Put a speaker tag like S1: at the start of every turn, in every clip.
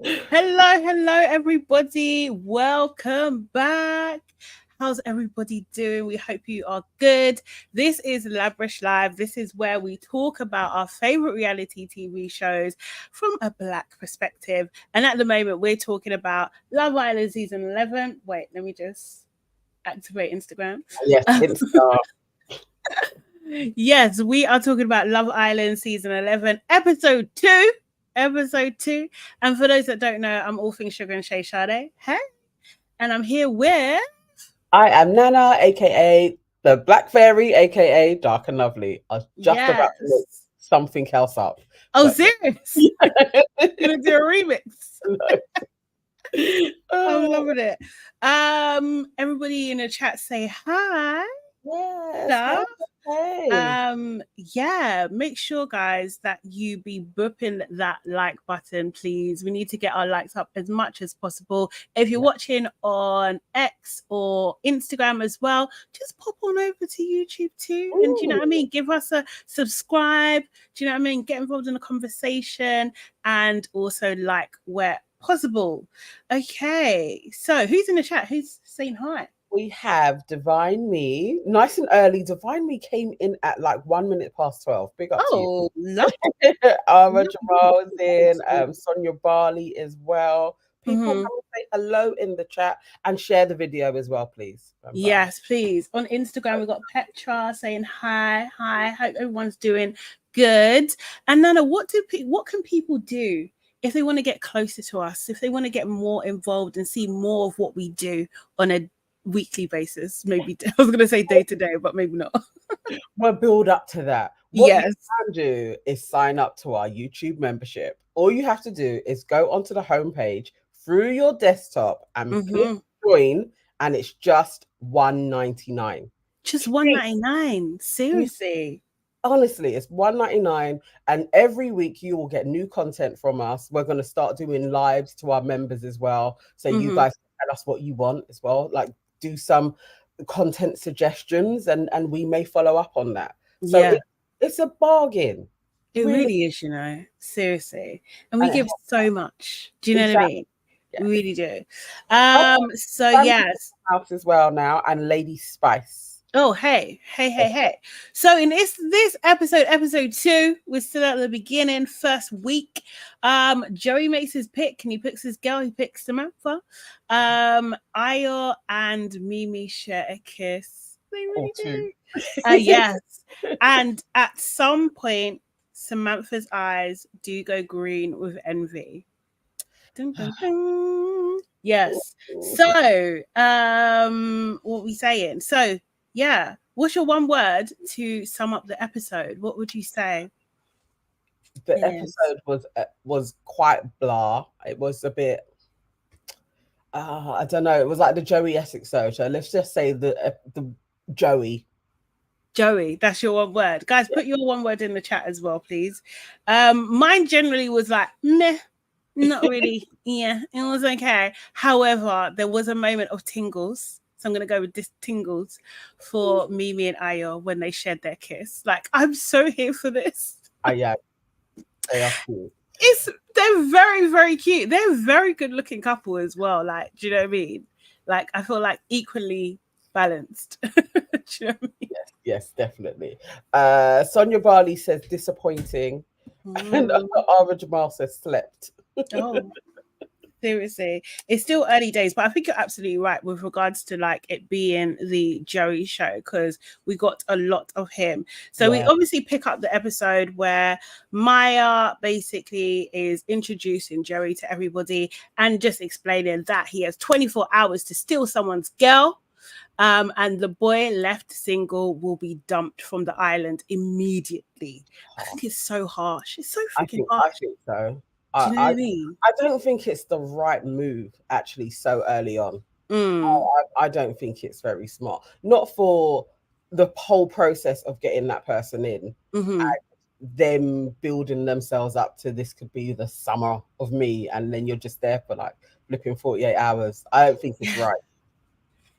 S1: Hello, everybody. Welcome back. How's everybody doing? We hope you are good. This is Labrish Live. This is where we talk about our favorite reality TV shows from a Black perspective. And at the moment, we're talking about Love Island season 11. Wait, let me just activate Instagram.
S2: Yes, Insta.
S1: Yes, we are talking about Love Island season 11, episode 2. Episode 2. And for those that don't know, I'm all things Sugar and Shay Sade. Hey. And I'm here with.
S2: I am Nana, aka the Black Fairy, aka Dark and Lovely. I was just about to look
S1: Yes.
S2: something else up.
S1: Oh,
S2: but-
S1: serious? You're gonna do a remix. I'm loving it. Everybody in the chat say hi.
S2: Yes. Hey.
S1: Yeah, make sure guys that you be booping that like button, please. We need to get our likes up as much as possible. If you're watching on X or Instagram as well, just pop on over to YouTube too. And do you know what I mean? Give us a subscribe. Do you know what I mean? Get involved in the conversation and also like where possible. Okay, so who's in the chat? Who's saying hi?
S2: We have Divine Me, nice and early. Divine Me came in at like 1 minute past 12. Big up to you.
S1: Love
S2: Ara Jamal is in, Sonia Barley as well. People come and say hello in the chat and share the video as well, please.
S1: Yes, please. On Instagram, we've got Petra saying hi. Hope everyone's doing good. And Nana, what can people do if they want to get closer to us, if they want to get more involved and see more of what we do on a weekly basis? Maybe I was going to say day to day, but maybe not.
S2: We'll build up to that. What you can do is sign up to our YouTube membership. All you have to do is go onto the homepage through your desktop and click join, and it's just $1.99.
S1: Just $1.99. Seriously.
S2: Honestly, it's $1.99, and every week you will get new content from us. We're going to start doing lives to our members as well, so you guys can tell us what you want as well, like do some content suggestions, and we may follow up on that. So it's a bargain.
S1: It really is, you know, seriously. And we give so much. Do you know what I mean? Yes. We really do. So yes,
S2: house as well now, and Lady Spice.
S1: Oh, hey. So in this episode 2, we're still at the beginning, first week. Joey makes his pick and he picks his girl. He picks Samantha. Ayo and Mimi share a kiss. They really do. Yes. And at some point, Samantha's eyes do go green with envy. Dun, dun, dun. Yes. So, what are we saying? So, yeah. What's your one word to sum up the episode? What would you say?
S2: The episode was quite blah. It was a bit, I don't know. It was like the Joey Essex show. So let's just say the Joey.
S1: Joey, that's your one word. Guys, put your one word in the chat as well, please. Mine generally was like, meh. Not really. Yeah, it was okay. However, there was a moment of tingles. So I'm going to go with this tingles for Mimi and Ayo when they shared their kiss. Like, I'm so here for this.
S2: Yeah. They are cute.
S1: They're very, very cute. They're a very good looking couple as well. Like, do you know what I mean? Like, I feel like equally balanced. Do you know what I mean?
S2: Yes, definitely. Sonia Barley says disappointing. And Ara Jamal says slept.
S1: Oh, seriously, it's still early days, but I think you're absolutely right with regards to like it being the Joey show, because we got a lot of him. So we obviously pick up the episode where Maya basically is introducing Joey to everybody and just explaining that he has 24 hours to steal someone's girl. And the boy left single will be dumped from the island immediately. I think it's so harsh. It's so freaking harsh.
S2: I think so.
S1: Do you know what I mean?
S2: I don't think it's the right move, actually, so early on. I don't think it's very smart. Not for the whole process of getting that person in, and them building themselves up to this could be the summer of me, and then you're just there for like flipping 48 hours. I don't think it's right.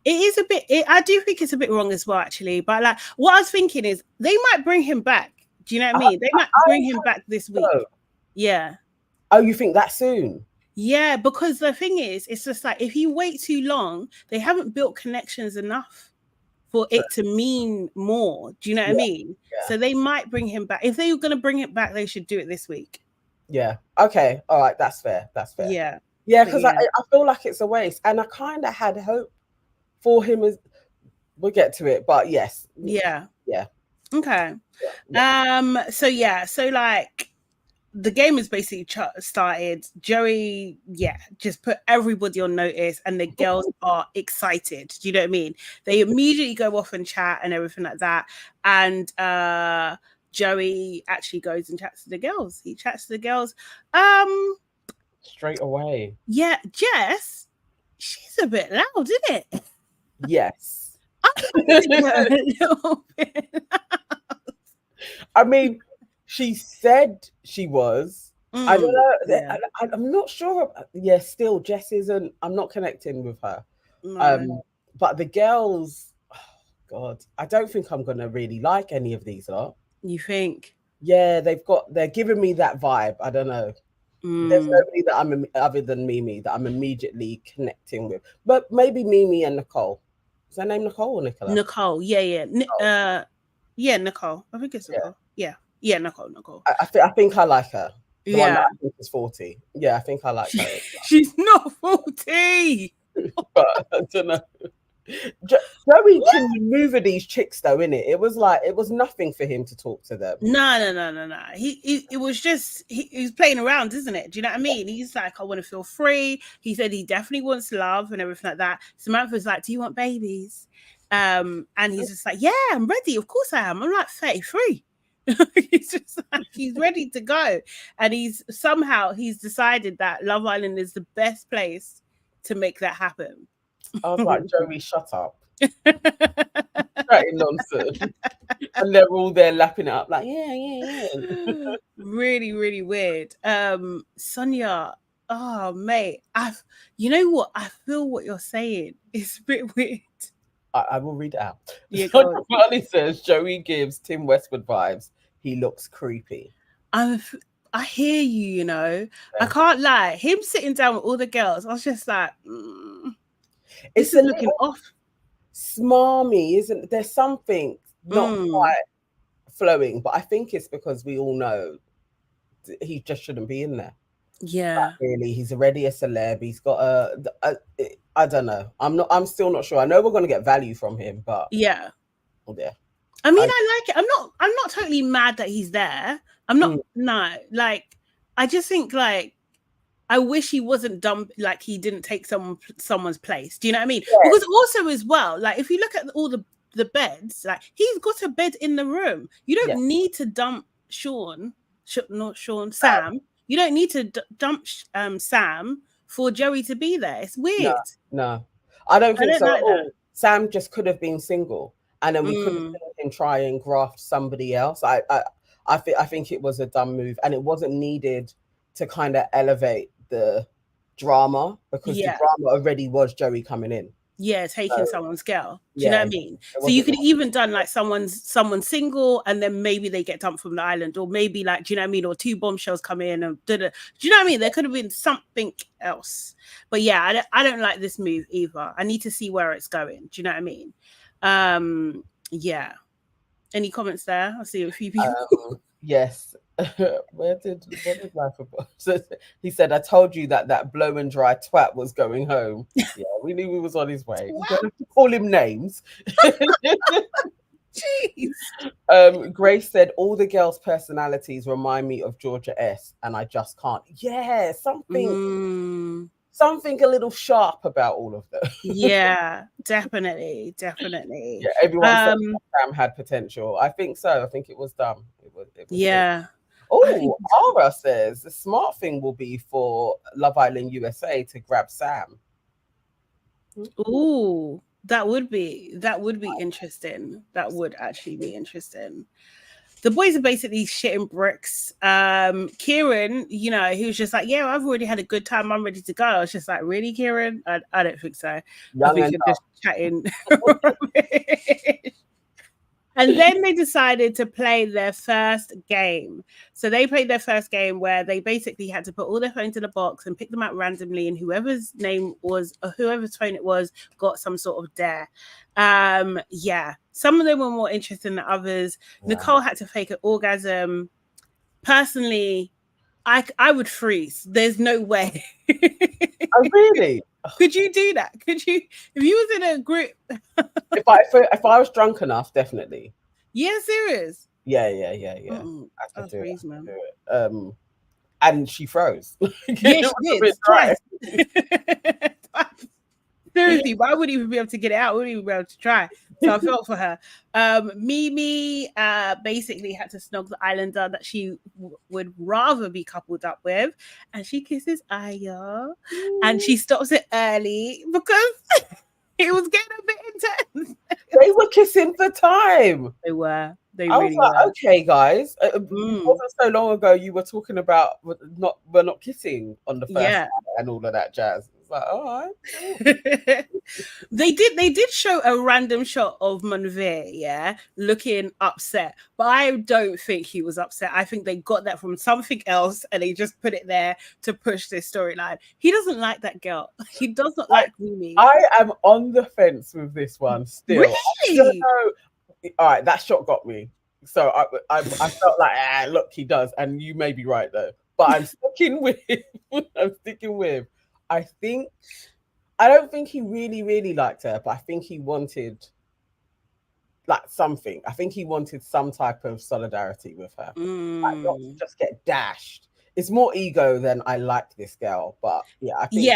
S1: It is a bit, I do think it's a bit wrong as well, actually. But like, what I was thinking is they might bring him back. Do you know what I mean? They might bring him back this week. Yeah.
S2: Oh, you think that soon?
S1: Yeah, because the thing is, it's just like if you wait too long, they haven't built connections enough for
S2: True.
S1: it to mean more. Do you know what I mean?
S2: Yeah.
S1: So they might bring him back. If they were going to bring it back, they should do it this week.
S2: Yeah. Okay. All right. That's fair. That's fair.
S1: Yeah.
S2: Yeah, because I feel like it's a waste, and I kind of had hope for him. As we'll get to it, but yes.
S1: Yeah.
S2: Yeah.
S1: Okay.
S2: Yeah.
S1: So like the game has basically started. Joey, just put everybody on notice, and the girls are excited. Do you know what I mean? They immediately go off and chat and everything like that. And Joey actually goes and chats to the girls. He chats to the girls.
S2: Straight away.
S1: Yeah, Jess, she's a bit loud, isn't it?
S2: Yes. I mean, she said she was. I don't know. Yeah. I'm not sure. Yeah, still, Jess isn't. I'm not connecting with her. No. But the girls, oh God, I don't think I'm gonna really like any of these lot.
S1: You think?
S2: Yeah, they're giving me that vibe. I don't know. There's nobody that I'm other than Mimi that I'm immediately connecting with. But maybe Mimi and Nicole. Is her name Nicole or Nicola?
S1: Nicole, yeah. Nicole. Yeah, Nicole. I think it's Nicole. Yeah, Nicole.
S2: I think I like her. The one that I think is 40. Yeah, I think I like her.
S1: She's not 40.
S2: But I don't know. Joey can maneuver these chicks though, innit? It was nothing for him to talk to them.
S1: No. It was just he was playing around, isn't it? Do you know what I mean? He's like, I want to feel free. He said he definitely wants love and everything like that. Samantha's like, do you want babies? And he's just like, yeah, I'm ready. Of course I am. I'm like 33. He's just like, he's ready to go. And he's decided that Love Island is the best place to make that happen.
S2: I was like, Joey, shut up. Nonsense. And they're all there lapping it up like, yeah.
S1: Really, really weird. Sonia, oh mate, you know what? I feel what you're saying. It's a bit weird.
S2: I will read it out.
S1: Yeah,
S2: Sonia Marley says Joey gives Tim Westwood vibes. He looks creepy.
S1: I hear you, you know. Yeah. I can't lie. Him sitting down with all the girls, I was just like,
S2: it's looking off. Smarmy, isn't there's something not quite flowing, but I think it's because we all know he just shouldn't be in there.
S1: Yeah.
S2: But really, he's already a celeb. He's got I don't know. I'm still not sure. I know we're gonna get value from him, but
S1: yeah.
S2: Yeah.
S1: I mean, I like it. I'm not totally mad that he's there. I'm not no, like I just think like I wish he wasn't dumb, like he didn't take someone's place. Do you know what I mean? Yeah. Because also as well, like if you look at all the beds, like he's got a bed in the room. You don't need to dump Sam. You don't need to dump Sam for Joey to be there. It's weird.
S2: No. I don't think so at all. Sam just could have been single, and then we could have seen him try and graft somebody else. I think it was a dumb move, and it wasn't needed to kind of elevate the drama because the drama already was Joey coming in.
S1: Yeah, taking someone's girl. Do you know what I mean? So you could even done like someone's single and then maybe they get dumped from the island, or maybe like, do you know what I mean? Or two bombshells come in and do you know what I mean? There could have been something else. But yeah, I don't like this move either. I need to see where it's going. Do you know what I mean? Yeah. Any comments there? I see a few people.
S2: Yes. What did life about? So he said, I told you that blow and dry twat was going home. Yeah, we knew he was on his way. You don't have to call him names.
S1: Jeez.
S2: Grace said, all the girls' personalities remind me of Georgia S, and I just can't. Yeah, something a little sharp about all of them.
S1: Yeah, definitely.
S2: Yeah, everyone said Sam had potential. I think so. I think it was dumb. It was
S1: yeah.
S2: Oh, Ara says the smart thing will be for Love Island USA to grab Sam.
S1: Ooh, that would be interesting. That would actually be interesting. The boys are basically shitting bricks. Kieran, you know, he was just like, yeah, I've already had a good time. I'm ready to go. I was just like, really, Kieran? I don't think so. I think you're just chatting. And then they decided to play their first game. So they played their first game where they basically had to put all their phones in a box and pick them out randomly, and whoever's name was, or whoever's phone it was, got some sort of dare. Yeah, some of them were more interesting than others. Wow. Nicole had to fake an orgasm. Personally, I would freeze. There's no way.
S2: Oh, really?
S1: Could you do that? Could you, if you was in a group?
S2: if I was drunk enough, definitely.
S1: Yeah, serious.
S2: Yeah. I could do it. And she froze.
S1: Yeah, she did twice. Seriously, but I wouldn't even be able to get it out. I wouldn't even be able to try. So I felt for her. Mimi basically had to snog the islander that she would rather be coupled up with, and she kisses Aya, and she stops it early because it was getting a bit intense.
S2: They were kissing for time.
S1: They were.
S2: I was like, okay, guys. It wasn't so long ago you were talking about we're not kissing on the first night and all of that jazz. It's like, all right.
S1: They did show a random shot of Monvere, looking upset, but I don't think he was upset. I think they got that from something else and they just put it there to push this storyline. He doesn't like that girl. He does not like Mimi.
S2: I am on the fence with this one still.
S1: Really?
S2: All right, that shot got me. So I felt like, look, he does, and you may be right though. But I'm sticking with. I don't think he really liked her, but I think he wanted like something. I think he wanted some type of solidarity with her, like not to just get dashed. It's more ego than I like this girl, but yeah, I think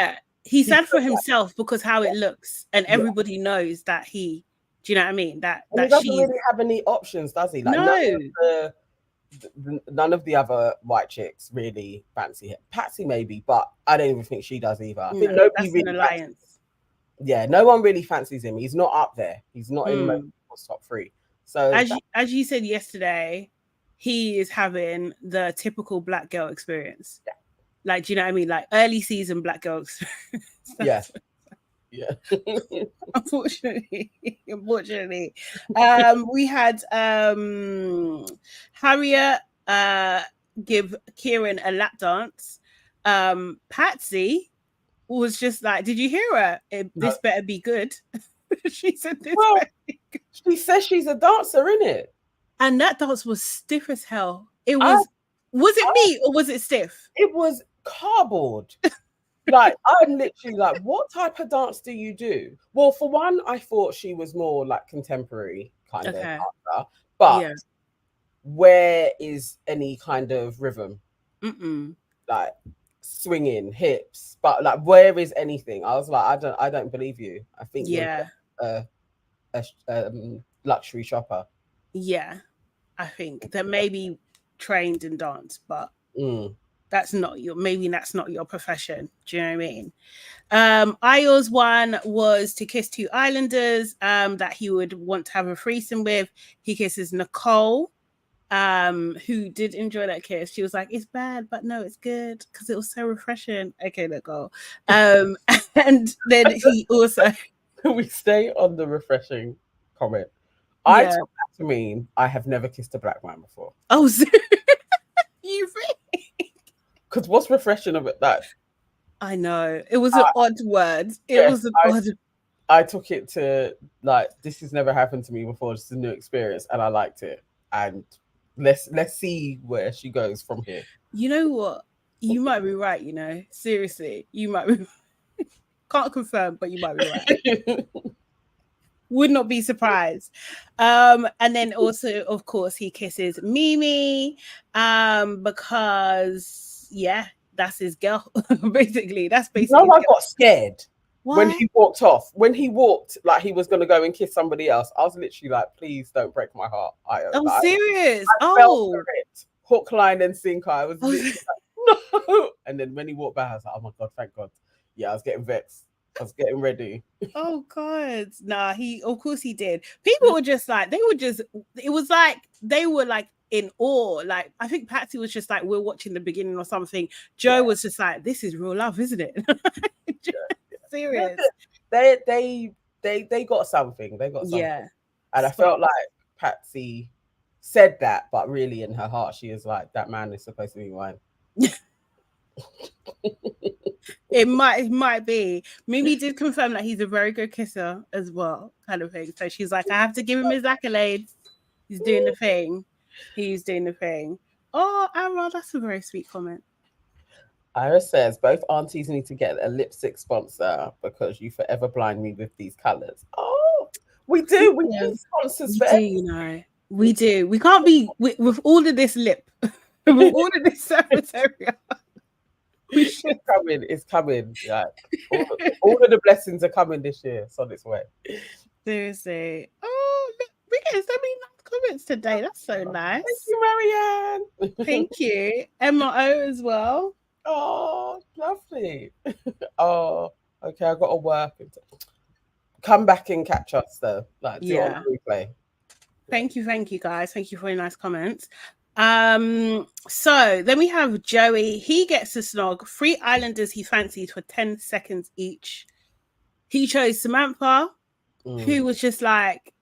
S1: he's sad for himself because how it looks, and everybody knows that he. Do you know what I mean? That
S2: he doesn't really have any options, does he? Like,
S1: no.
S2: None of the other white chicks really fancy him. Patsy maybe, but I don't even think she does either. I think nobody really
S1: alliance.
S2: No one really fancies him. He's not up there. He's not in most people's top 3. So
S1: as you said yesterday, he is having the typical black girl experience.
S2: Yeah.
S1: Like, do you know what I mean? Like early season black girl experience.
S2: Yeah.
S1: Unfortunately, we had Harriet give Kieran a lap dance. Patsy was just like, did you hear her? This better be good. She said this better be good.
S2: She says she's a dancer, innit?
S1: And that dance was stiff as hell. It was it me or was it stiff?
S2: It was cardboard. Like, I'm literally like, what type of dance do you do? Well, for one, I thought she was more like contemporary kind of dancer, but where is any kind of rhythm? Like swinging hips, but like, where is anything? I was like, I don't believe you. I think you're a luxury shopper. Yeah,
S1: I think that maybe trained in dance, but. That's not your profession. Do you know what I mean? Ayo's one was to kiss 2 islanders that he would want to have a threesome with. He kisses Nicole, who did enjoy that kiss. She was like, it's bad, but no, it's good because it was so refreshing. Okay, Nicole. And then he also...
S2: Can we stay on the refreshing comment? I took that to mean I have never kissed a black man before.
S1: Oh, you think?
S2: Because what's refreshing about that?
S1: I know. It was an odd word.
S2: I took it to like, this has never happened to me before. This is a new experience and I liked it. And let's see where she goes from here.
S1: You know what? You might be right, you know. Seriously. You might be can't confirm, but you might be right. Would not be surprised. And then also, of course, he kisses Mimi because that's his girl. Basically, that's basically.
S2: I got scared when he walked off. When he walked, like he was going to go and kiss somebody else. I was literally like, "Please don't break my heart."
S1: Serious?
S2: I fell for it. Hook, line, and sinker. I was literally like, no. And then when he walked back, I was like, "Oh my god, thank God." Yeah, I was getting vexed. I was getting ready.
S1: Oh God, nah. Of course, he did. People were just like, it was like they were like in awe. Like, I think Patsy was just like, we're watching the beginning or something. Joe was just like, this is real love, isn't it? Serious.
S2: They got something. They got something. And I felt like Patsy said that, but really in her heart, she is like, that man is supposed to be mine.
S1: It might be. Mimi did confirm that he's a very good kisser as well, kind of thing. So she's like, I have to give him his accolades. He's doing the thing. He's doing the thing. Oh, Amra, that's a very sweet comment.
S2: Iris says both aunties need to get a lipstick sponsor because you forever blind me with these colours. Oh, we do. We need sponsors.
S1: We do, you know. We do. We can't be with all of this lip, with all of this surface area. We should.
S2: It's coming. Like, all of the blessings are coming this year. It's on its way.
S1: Seriously. Oh, look, we get so many nice comments today. That's so nice.
S2: Thank you, Marianne.
S1: Thank you. Emma O as well.
S2: Oh, lovely. Oh, okay. I got to work. Come back and catch us though. Like, do it on the replay.
S1: Thank you, guys. Thank you for your nice comments. So then we have Joey. He gets to snog 3 islanders he fancied for 10 seconds each. He chose Samantha, who was just like,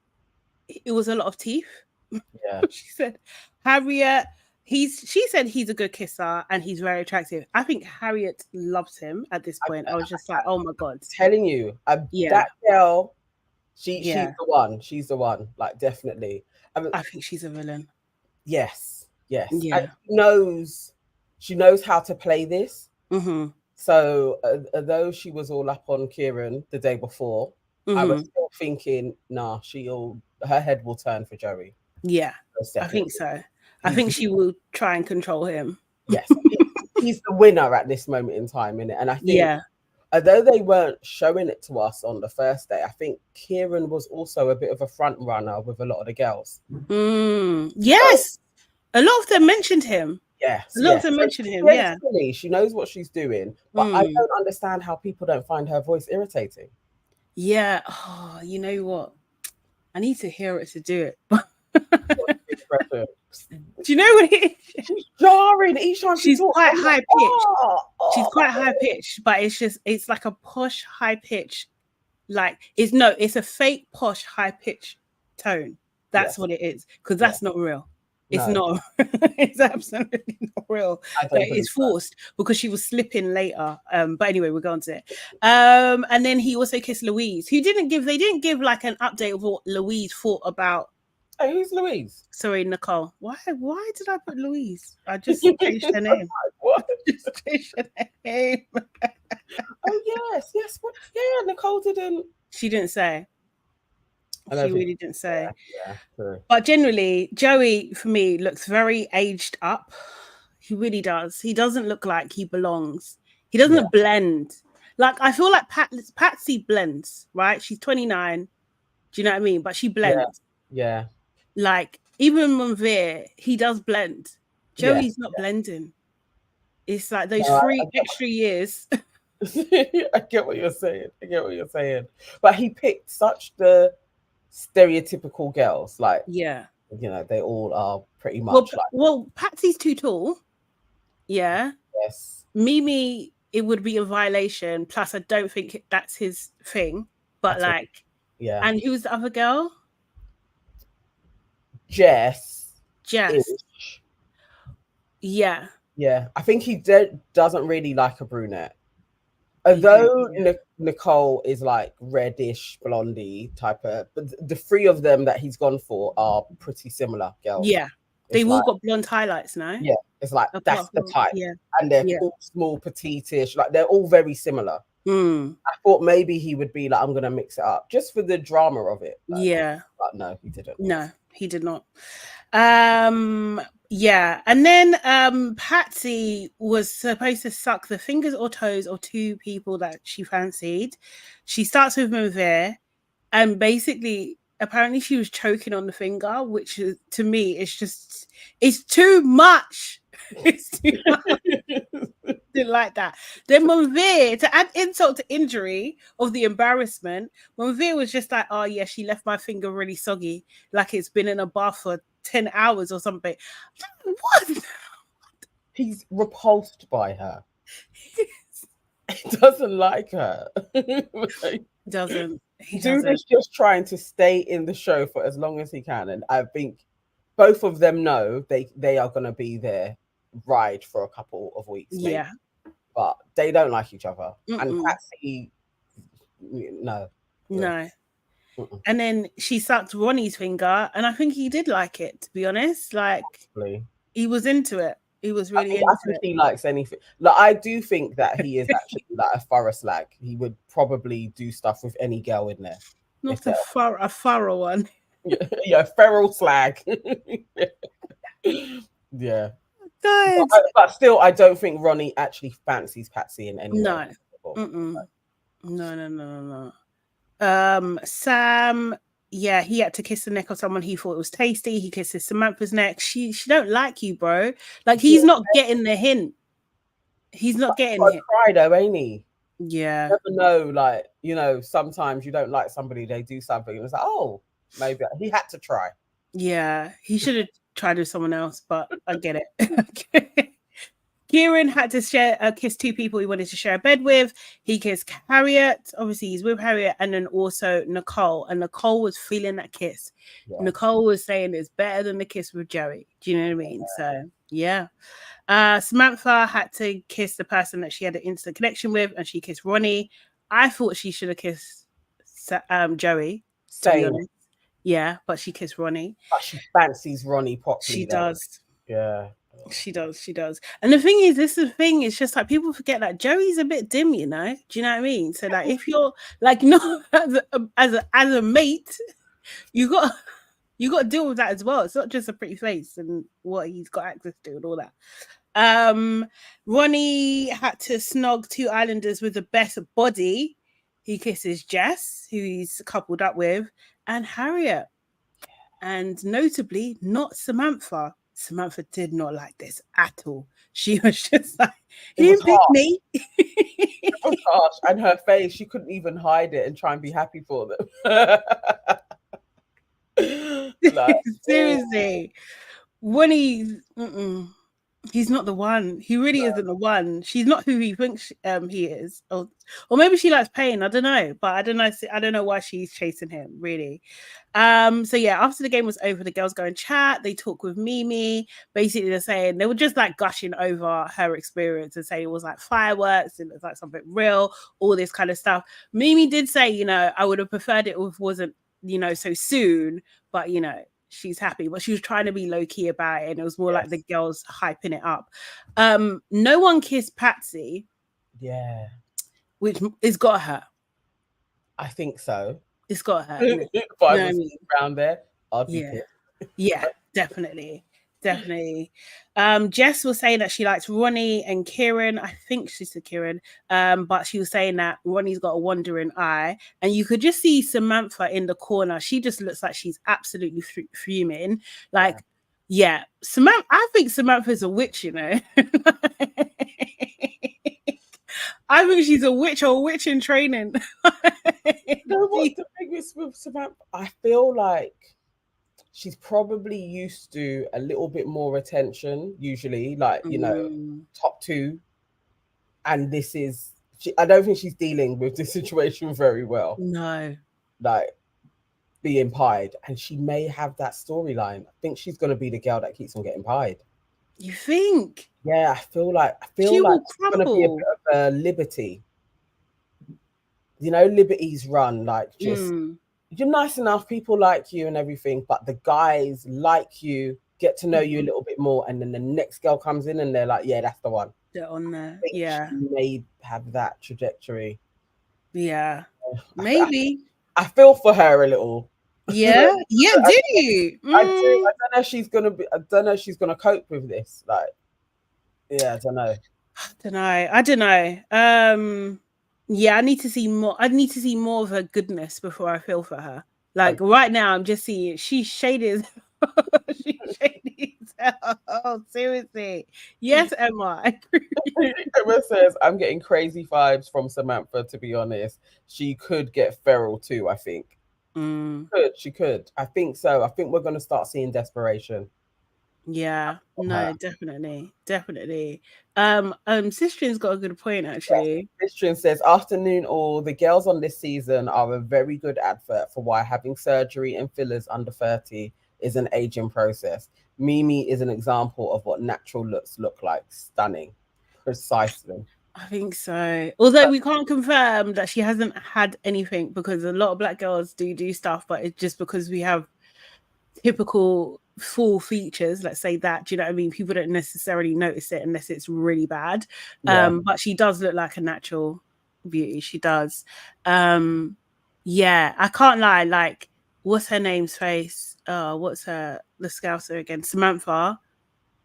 S1: it was a lot of teeth.
S2: Yeah.
S1: She said Harriet. She said he's a good kisser and he's very attractive. I think Harriet loves him at this point. I was just like, oh my god.
S2: Telling you, that girl, she's the one. She's the one. Like, definitely.
S1: I think she's a villain.
S2: Yes. Yeah.
S1: And
S2: she knows how to play this.
S1: Mm-hmm.
S2: So although she was all up on Kieran the day before, I was still thinking, nah, her head will turn for Joey.
S1: Yeah, I think so. I think she will try and control him.
S2: Yes, he's the winner at this moment in time, innit? And I think, although they weren't showing it to us on the first day, I think Kieran was also a bit of a front runner with a lot of the girls.
S1: Yes, a lot of them mentioned him.
S2: Yes,
S1: a lot of them mentioned him. Yeah,
S2: she knows what she's doing, but I don't understand how people don't find her voice irritating.
S1: Yeah. Oh, you know what? I need to hear it to do it. Do you know what it is?
S2: She's jarring each time.
S1: She's quite high pitched. She's quite high pitched, but it's like a posh high pitch. Like it's a fake posh high pitch tone. That's what it is, because that's not real. It's not. It's absolutely not real. It's forced because she was slipping later. But anyway, we'll go on to it. And then he also kissed Louise, who they didn't give like an update of what Louise thought about.
S2: Oh, who's Louise?
S1: Sorry, Nicole. Why did I put Louise? I just changed her name.
S2: What?
S1: Just changed her name.
S2: Oh yes. What? Yeah, Nicole didn't.
S1: She didn't say. She really didn't say.
S2: Yeah, true.
S1: But generally, Joey, for me, looks very aged up. He really does. He doesn't look like he belongs. He doesn't blend. Like, I feel like Patsy blends, right? She's 29. Do you know what I mean? But she blends.
S2: Yeah.
S1: Like, even Monveer, he does blend. Joey's not blending. It's like those 3 extra years.
S2: I get what you're saying. But he picked such the stereotypical girls, like, they all are pretty much
S1: well, Patsy's too tall. Yeah.
S2: Yes.
S1: Mimi, it would be a violation. Plus, I don't think that's his thing. But and who's the other girl? Jess. Yeah.
S2: I think he doesn't really like a brunette. Although Nicole is like reddish, blondie type of, but the 3 of them that he's gone for are pretty similar girls.
S1: Yeah, they've all got blonde highlights now.
S2: Yeah, it's like that's the type. Yeah, and they're all small, petitish. Like, they're all very similar. I thought maybe he would be like, I'm gonna mix it up just for the drama of it.
S1: But
S2: no, he didn't.
S1: No, he did not. And then Patsy was supposed to suck the fingers or toes of 2 people that she fancied. She starts with Monveer, and basically, apparently she was choking on the finger, which is, to me, it's too much. It's too much. Didn't like that. Then Monveer, to add insult to injury of the embarrassment, Monveer was just like, oh yeah, she left my finger really soggy, like it's been in a bath for 10 hours or something. What?
S2: He's repulsed by her. He doesn't like her.
S1: Doesn't. He
S2: Dude
S1: doesn't.
S2: is just trying to stay in the show for as long as he can, and I think both of them know they are going to be their ride for a couple of weeks, maybe.
S1: Yeah.
S2: But they don't like each other. And
S1: Mm-mm.
S2: Patsy, no.
S1: No.
S2: Mm-mm.
S1: And then she sucked Ronnie's finger, and I think he did like it, to be honest. Like,
S2: Probably.
S1: he was into it. He was
S2: I
S1: really
S2: think,
S1: into
S2: I think
S1: it.
S2: he likes anything. Like, I do think that he is actually like a thorough slag. He would probably do stuff with any girl in there. If
S1: Not
S2: they're
S1: a thorough one.
S2: yeah, feral slag. Yeah.
S1: God.
S2: But still, I don't think Ronnie actually fancies Patsy in any way.
S1: No. Mm-mm. No. Sam, yeah, he had to kiss the neck of someone he thought was tasty. He kisses Samantha's neck. She don't like you, bro. Like, he's not getting the hint. He's not getting it.
S2: Cry though, ain't he?
S1: Yeah.
S2: You never know, like, sometimes you don't like somebody, they do something, and it's like, oh, maybe he had to try.
S1: Yeah. He should have tried with someone else, but I get it. Kieran had to kiss two people he wanted to share a bed with. He kissed Harriet. Obviously, he's with Harriet, and then also Nicole. And Nicole was feeling that kiss. Yeah. Nicole was saying it's better than the kiss with Joey. Do you know what I mean? Yeah. So, yeah. Samantha had to kiss the person that she had an instant connection with, and she kissed Ronnie. I thought she should have kissed Joey, to be honest. Yeah, but she kissed Ronnie.
S2: But she fancies Ronnie properly.
S1: She does.
S2: Yeah.
S1: She does. And the thing is, it's just like people forget that Joey's a bit dim, you know? Do you know what I mean? So, like, if you're like not as a mate, you got to deal with that as well. It's not just a pretty face and what he's got access to and all that. Ronnie had to snog two islanders with the best body. He kisses Jess, who he's coupled up with, and Harriet. And notably, not Samantha. Samantha did not like this at all. She was just like, he didn't pick me.
S2: It was harsh. And her face, she couldn't even hide it and try and be happy for them.
S1: Like, seriously. Ronnie, he's not the one. He really isn't the one. She's not who he thinks he is. Or maybe she likes pain. I don't know. But I don't know why she's chasing him, really. So yeah, after the game was over, the girls go and chat. They talk with Mimi. Basically, they're saying they were just like gushing over her experience and say it was like fireworks and it was like something real, all this kind of stuff. Mimi did say, I would have preferred it if it wasn't, so soon, but she's happy, but she was trying to be low key about it, and it was more like the girls hyping it up. No one kissed Patsy.
S2: Yeah,
S1: which has got her.
S2: I think so.
S1: It's got her.
S2: If I was around there, I'd be pissed.
S1: Yeah, definitely. Jess was saying that she likes Ronnie and Kieran. I think she said Kieran, but she was saying that Ronnie's got a wandering eye, and you could just see Samantha in the corner. She just looks like she's absolutely fuming. Like, yeah, Samantha. I think Samantha's a witch. I think she's a witch or a witch in training.
S2: What's the thing with Samantha? I feel like she's probably used to a little bit more attention, usually, like, top two. And this is, I don't think she's dealing with the situation very well.
S1: No.
S2: Like, being pied. And she may have that storyline. I think she's going to be the girl that keeps on getting pied.
S1: You think?
S2: Yeah, I feel like it's going to be a bit of a Liberty. Liberty's run, like, just... You're nice enough, people like you and everything, but the guys like you, get to know you a little bit more, and then the next girl comes in and they're like, yeah, that's the one.
S1: They're on there. Yeah.
S2: She may have that trajectory.
S1: Yeah. Maybe.
S2: I feel for her a little.
S1: Yeah. Yeah, do you?
S2: I do. I don't know if she's gonna cope with this. Like, yeah, I don't know.
S1: Yeah, I need to see more. I need to see more of her goodness before I feel for her. Like, right now, I'm just seeing she's shady. She's shady as hell. Oh, seriously. Yes, Emma.
S2: Emma says, I'm getting crazy vibes from Samantha, to be honest. She could get feral too, I think. She could. I think so. I think we're going to start seeing desperation.
S1: Yeah, no,
S2: Her.
S1: definitely. Sisterin's got a good point actually.
S2: Christian says, afternoon all, the girls on this season are a very good advert for why having surgery and fillers under 30 is an aging process. Mimi is an example of what natural looks look like. Stunning. Precisely.
S1: I think so. Although we can't confirm that she hasn't had anything because a lot of black girls do stuff, but it's just because we have typical full features, let's say that. Do you know what I mean? People don't necessarily notice it unless it's really bad.
S2: Yeah.
S1: But she does look like a natural beauty. She does. Yeah, I can't lie. Like, what's her name's face? What's the scouser again? Samantha,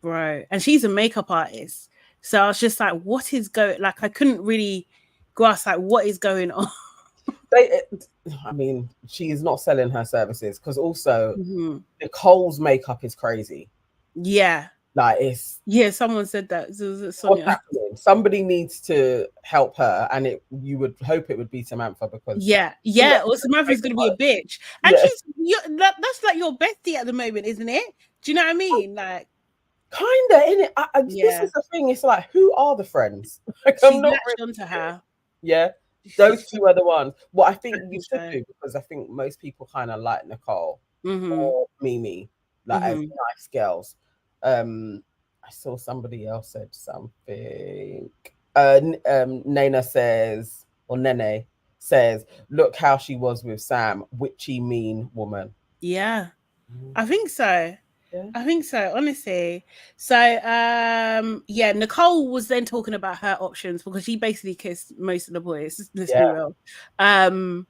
S1: bro. And she's a makeup artist. So I was just like, what is going, like, I couldn't really grasp like what is going on.
S2: I mean, she is not selling her services because also Nicole's makeup is crazy.
S1: Yeah.
S2: Like it's
S1: someone said that.
S2: What's happening? Somebody needs to help her, and you would hope it would be Samantha because
S1: or Samantha's gonna be a bitch, and that's like your bestie at the moment, isn't it? Do you know what I mean? Like,
S2: kinda in it. This is the thing. It's like, who are the friends? Like,
S1: she's latched onto her.
S2: Yeah, those two are the ones. Well, I think you should do because I think most people kind of like Nicole or Mimi, like as nice girls. I saw somebody else said something. Nene says, look how she was with Sam, witchy, mean woman.
S1: Yeah, I think so.
S2: Yeah.
S1: I think so, honestly. So, Nicole was then talking about her options because she basically kissed most of the boys. Let's be real. And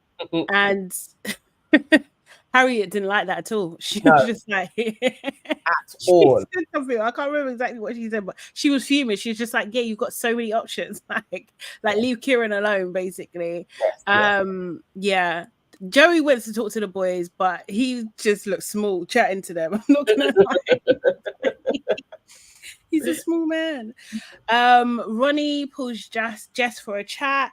S1: Harriet didn't like that at all. She was just like,
S2: at all.
S1: I can't remember exactly what she said, but she was fuming. She was just like, yeah, you've got so many options. like leave Kieran alone, basically. Yeah. Joey went to talk to the boys, but he just looked small chatting to them. I'm not gonna lie. He's a small man. Ronnie pulls Jess for a chat.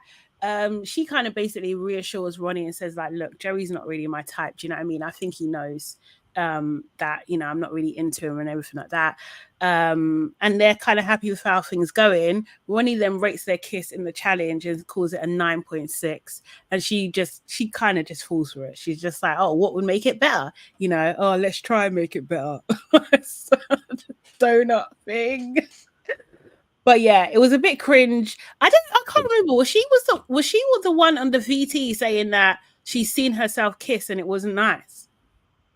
S1: She kind of basically reassures Ronnie and says, like, look, Joey's not really my type. Do you know what I mean? I think he knows that, you know, I'm not really into him and everything like that. And they're kind of happy with how things going. Ronnie then rates their kiss in the challenge and calls it a 9.6. And she kind of just falls for it. She's just like, oh, what would make it better? You know, oh, let's try and make it better. Donut thing. But yeah, it was a bit cringe. I can't remember. Was she the one under VT saying that she's seen herself kiss and it wasn't nice?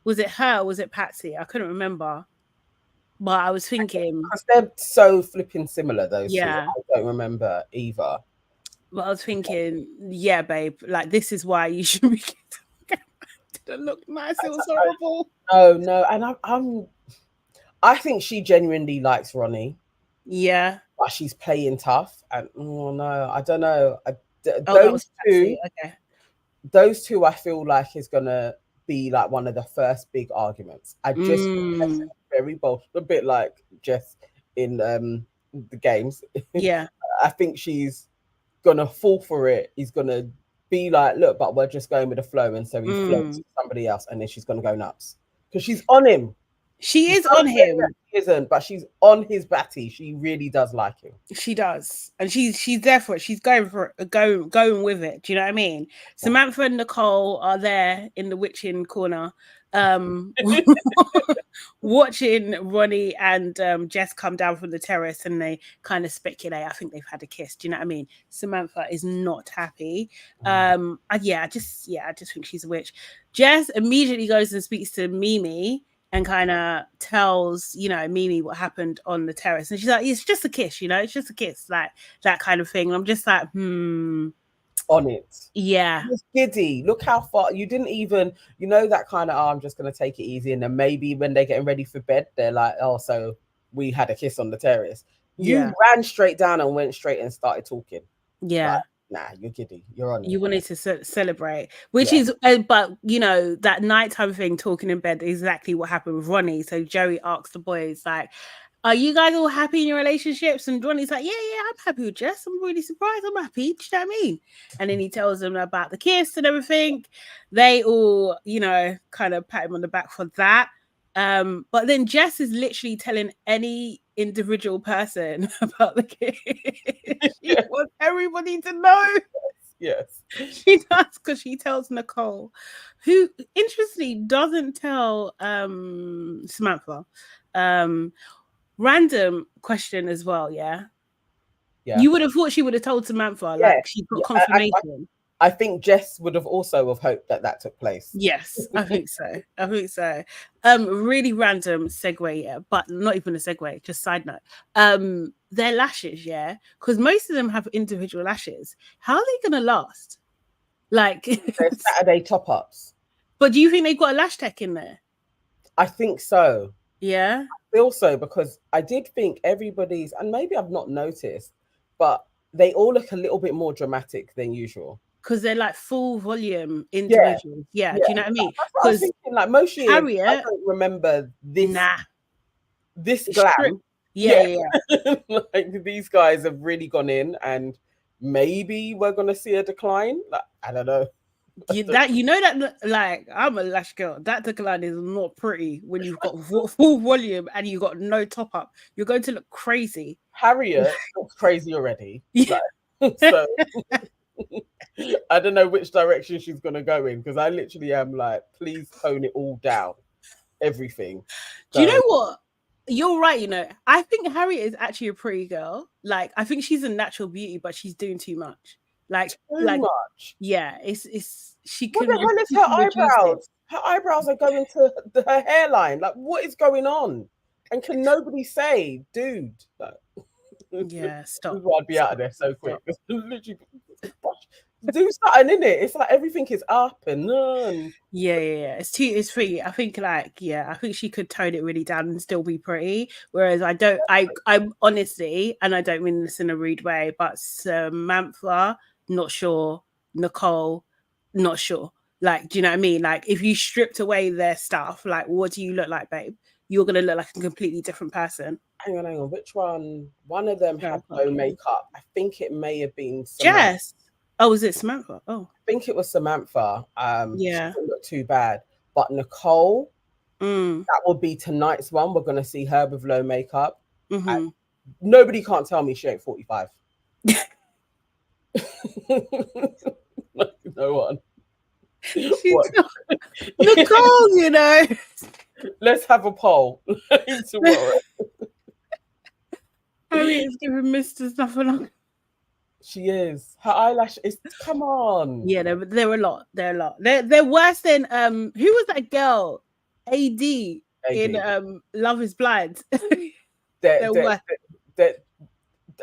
S1: Was it her or was it Patsy? I couldn't remember. But I was thinking,
S2: because they're so flipping similar, those two.
S1: Yeah.
S2: I don't remember either.
S1: But I was thinking, yeah, babe, like this is why you should be didn't look nice. It was horrible.
S2: No, and I think she genuinely likes Ronnie.
S1: Yeah.
S2: But she's playing tough. And oh no, I don't know. Those two I feel like is gonna be like one of the first big arguments. I just very bold, a bit like Jess in the games.
S1: Yeah.
S2: I think she's gonna fall for it. He's gonna be like, look, but we're just going with the flow, and so he floats to somebody else, and then she's gonna go nuts because she's on him.
S1: She is on him.
S2: She isn't, but she's on his batty. She really does like him.
S1: She does, and she's there for it. She's going for it, going with it. Do you know what I mean? Samantha and Nicole are there in the witching corner, watching Ronnie and Jess come down from the terrace, and they kind of speculate. I think they've had a kiss. Do you know what I mean? Samantha is not happy. I just think she's a witch. Jess immediately goes and speaks to Mimi and kind of tells, you know, Mimi what happened on the terrace. And she's like, it's just a kiss, you know, it's just a kiss, like that kind of thing. And I'm just like,
S2: on it.
S1: Yeah.
S2: It was giddy. Look how far you didn't even, you know, that kind of, oh, I'm just going to take it easy. And then maybe when they're getting ready for bed, they're like, oh, so we had a kiss on the terrace. You ran straight down and went straight and started talking.
S1: Yeah.
S2: Like, nah, you're giddy. You're on it.
S1: You wanted to celebrate, which is, but you know, that nighttime thing, talking in bed, is exactly what happened with Ronnie. So Joey asked the boys, like, are you guys all happy in your relationships? And Ronnie's like, yeah, I'm happy with Jess. I'm really surprised. I'm happy. Do you know what I mean? And then he tells them about the kiss and everything. They all, you know, kind of pat him on the back for that. But then Jess is literally telling any individual person about the kid. She wants everybody to know.
S2: Yes.
S1: She does, because she tells Nicole, who interestingly doesn't tell Samantha. Random question as well, yeah. You would have thought she would have told Samantha, like she got confirmation.
S2: I think Jess would have also have hoped that took place.
S1: Yes, I think so. Really random segue, yeah, but not even a segue, just side note. Their lashes, yeah, because most of them have individual lashes. How are they gonna last? Like
S2: they're Saturday top-ups.
S1: But do you think they got a lash tech in there?
S2: I think so.
S1: Yeah.
S2: I feel so, because I did think everybody's, and maybe I've not noticed, but they all look a little bit more dramatic than usual.
S1: Because they're like full volume individuals. Yeah. Do you know what I mean?
S2: That's what I was thinking. Like most years,
S1: Harriet,
S2: I don't remember this. This
S1: It's
S2: glam.
S1: Yeah.
S2: Like these guys have really gone in, and maybe we're gonna see a decline. Like, I don't know.
S1: That like, I'm a lash girl. That decline is not pretty when you've got full volume and you've got no top up. You're going to look crazy.
S2: Harriet looks crazy already. Yeah. So I don't know which direction she's gonna go in, because I literally am like, please tone it all down, everything.
S1: Do you know what? You're right. I think Harriet is actually a pretty girl. Like, I think she's a natural beauty, but she's doing too much. Like,
S2: too much.
S1: Yeah, it's she
S2: what
S1: can.
S2: the hell is her eyebrows? Her eyebrows are going to her hairline. Like, what is going on? And can nobody say, dude? Like,
S1: yeah, stop.
S2: I'd be out of there so quick. Literally, do something in it. It's like everything is up and none.
S1: Yeah. It's free. I think I think she could tone it really down and still be pretty. Whereas I'm honestly, and I don't mean this in a rude way, but Samantha, not sure. Nicole, not sure. Like, do you know what I mean? Like, if you stripped away their stuff, like, what do you look like, babe? You're gonna look like a completely different person.
S2: Hang on. Which one? One of them had no makeup. I think it may have been
S1: Samantha. Jess. Oh, was it Samantha? Oh,
S2: I think it was Samantha.
S1: Yeah.
S2: She didn't look too bad. But Nicole, that will be tonight's one. We're gonna see her with low makeup. And nobody can't tell me she ain't 45. No one.
S1: Nicole,
S2: Let's have a poll tomorrow.
S1: Harriet's giving Mr. stuff along.
S2: She is. Her eyelash is. Come on.
S1: Yeah, they're a lot. They're worse than who was that girl? AD. In Love Is Blind.
S2: They're worse.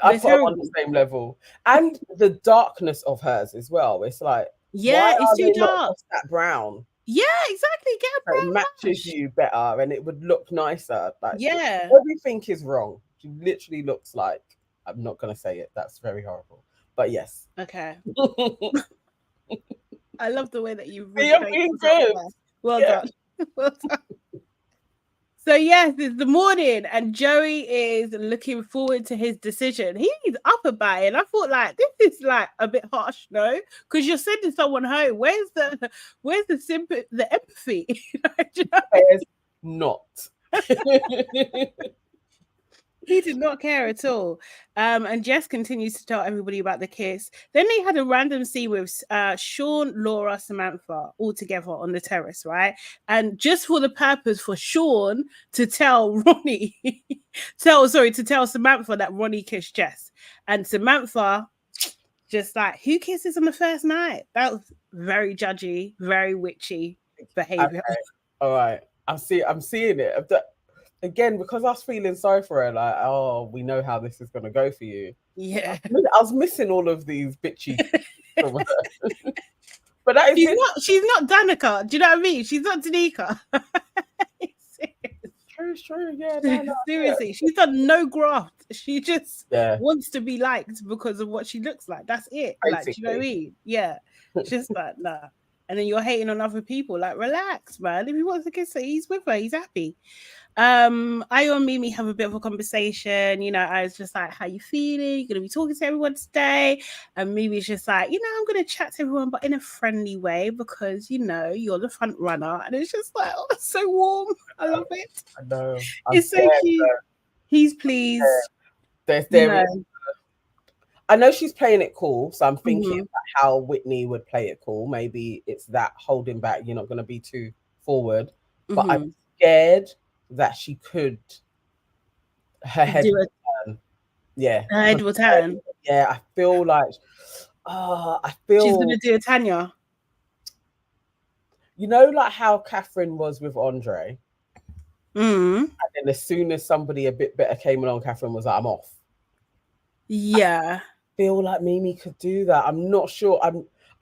S2: I put them on the same level, and the darkness of hers as well. It's like,
S1: it's too dark.
S2: That brown.
S1: Yeah, exactly. Get a brown.
S2: It matches you better, and it would look nicer. Like,
S1: yeah,
S2: everything is wrong. She literally looks like. I'm not gonna say it. That's very horrible. But yes.
S1: Okay. I love the way that you. Well done. Well done. So yes, it's the morning, and Joey is looking forward to his decision. He's up about it. And I thought, like, this is like a bit harsh, no? Because you're sending someone home. Where's the sympathy, the empathy?
S2: There's not.
S1: He did not care at all. And Jess continues to tell everybody about the kiss. Then they had a random scene with Sean, Laura, Samantha all together on the terrace, right? And just for the purpose for Sean to tell to tell Samantha that Ronnie kissed Jess. And Samantha just like, who kisses on the first night? That was very judgy, very witchy behavior.
S2: Okay. All right. I'm seeing it. Again, because I was feeling sorry for her, like, oh, we know how this is going to go for you.
S1: Yeah.
S2: I was missing all of these bitchy from her. But that is
S1: she's not Danica. Do you know what I mean? She's not Danica.
S2: True. Yeah. No,
S1: seriously, she's done no graft. She just wants to be liked because of what she looks like. That's it. Basically. Like, do you know what I mean? Yeah. Just like, nah. and then you're hating on other people. Like, relax, man. If he wants to kiss her, he's with her. He's happy. Ayo and Mimi have a bit of a conversation. You know, I was just like, how you feeling? You're gonna be talking to everyone today? And Mimi's just like, you know, I'm gonna chat to everyone, but in a friendly way because you know you're the front runner. And it's just like, oh, it's so warm. I love it.
S2: I know.
S1: It's so cute. He's pleased.
S2: There is. I know she's playing it cool, so I'm thinking about how Whitney would play it cool. Maybe it's that holding back. You're not going to be too forward, but I'm scared that she could. Her head will turn. Yeah,
S1: her head will turn.
S2: Yeah, I feel like. I feel
S1: she's going to do a Tanya.
S2: You know, like how Catherine was with Andre. And then as soon as somebody a bit better came along, Catherine was like, I'm off.
S1: Yeah.
S2: I feel like Mimi could do that. I'm not sure.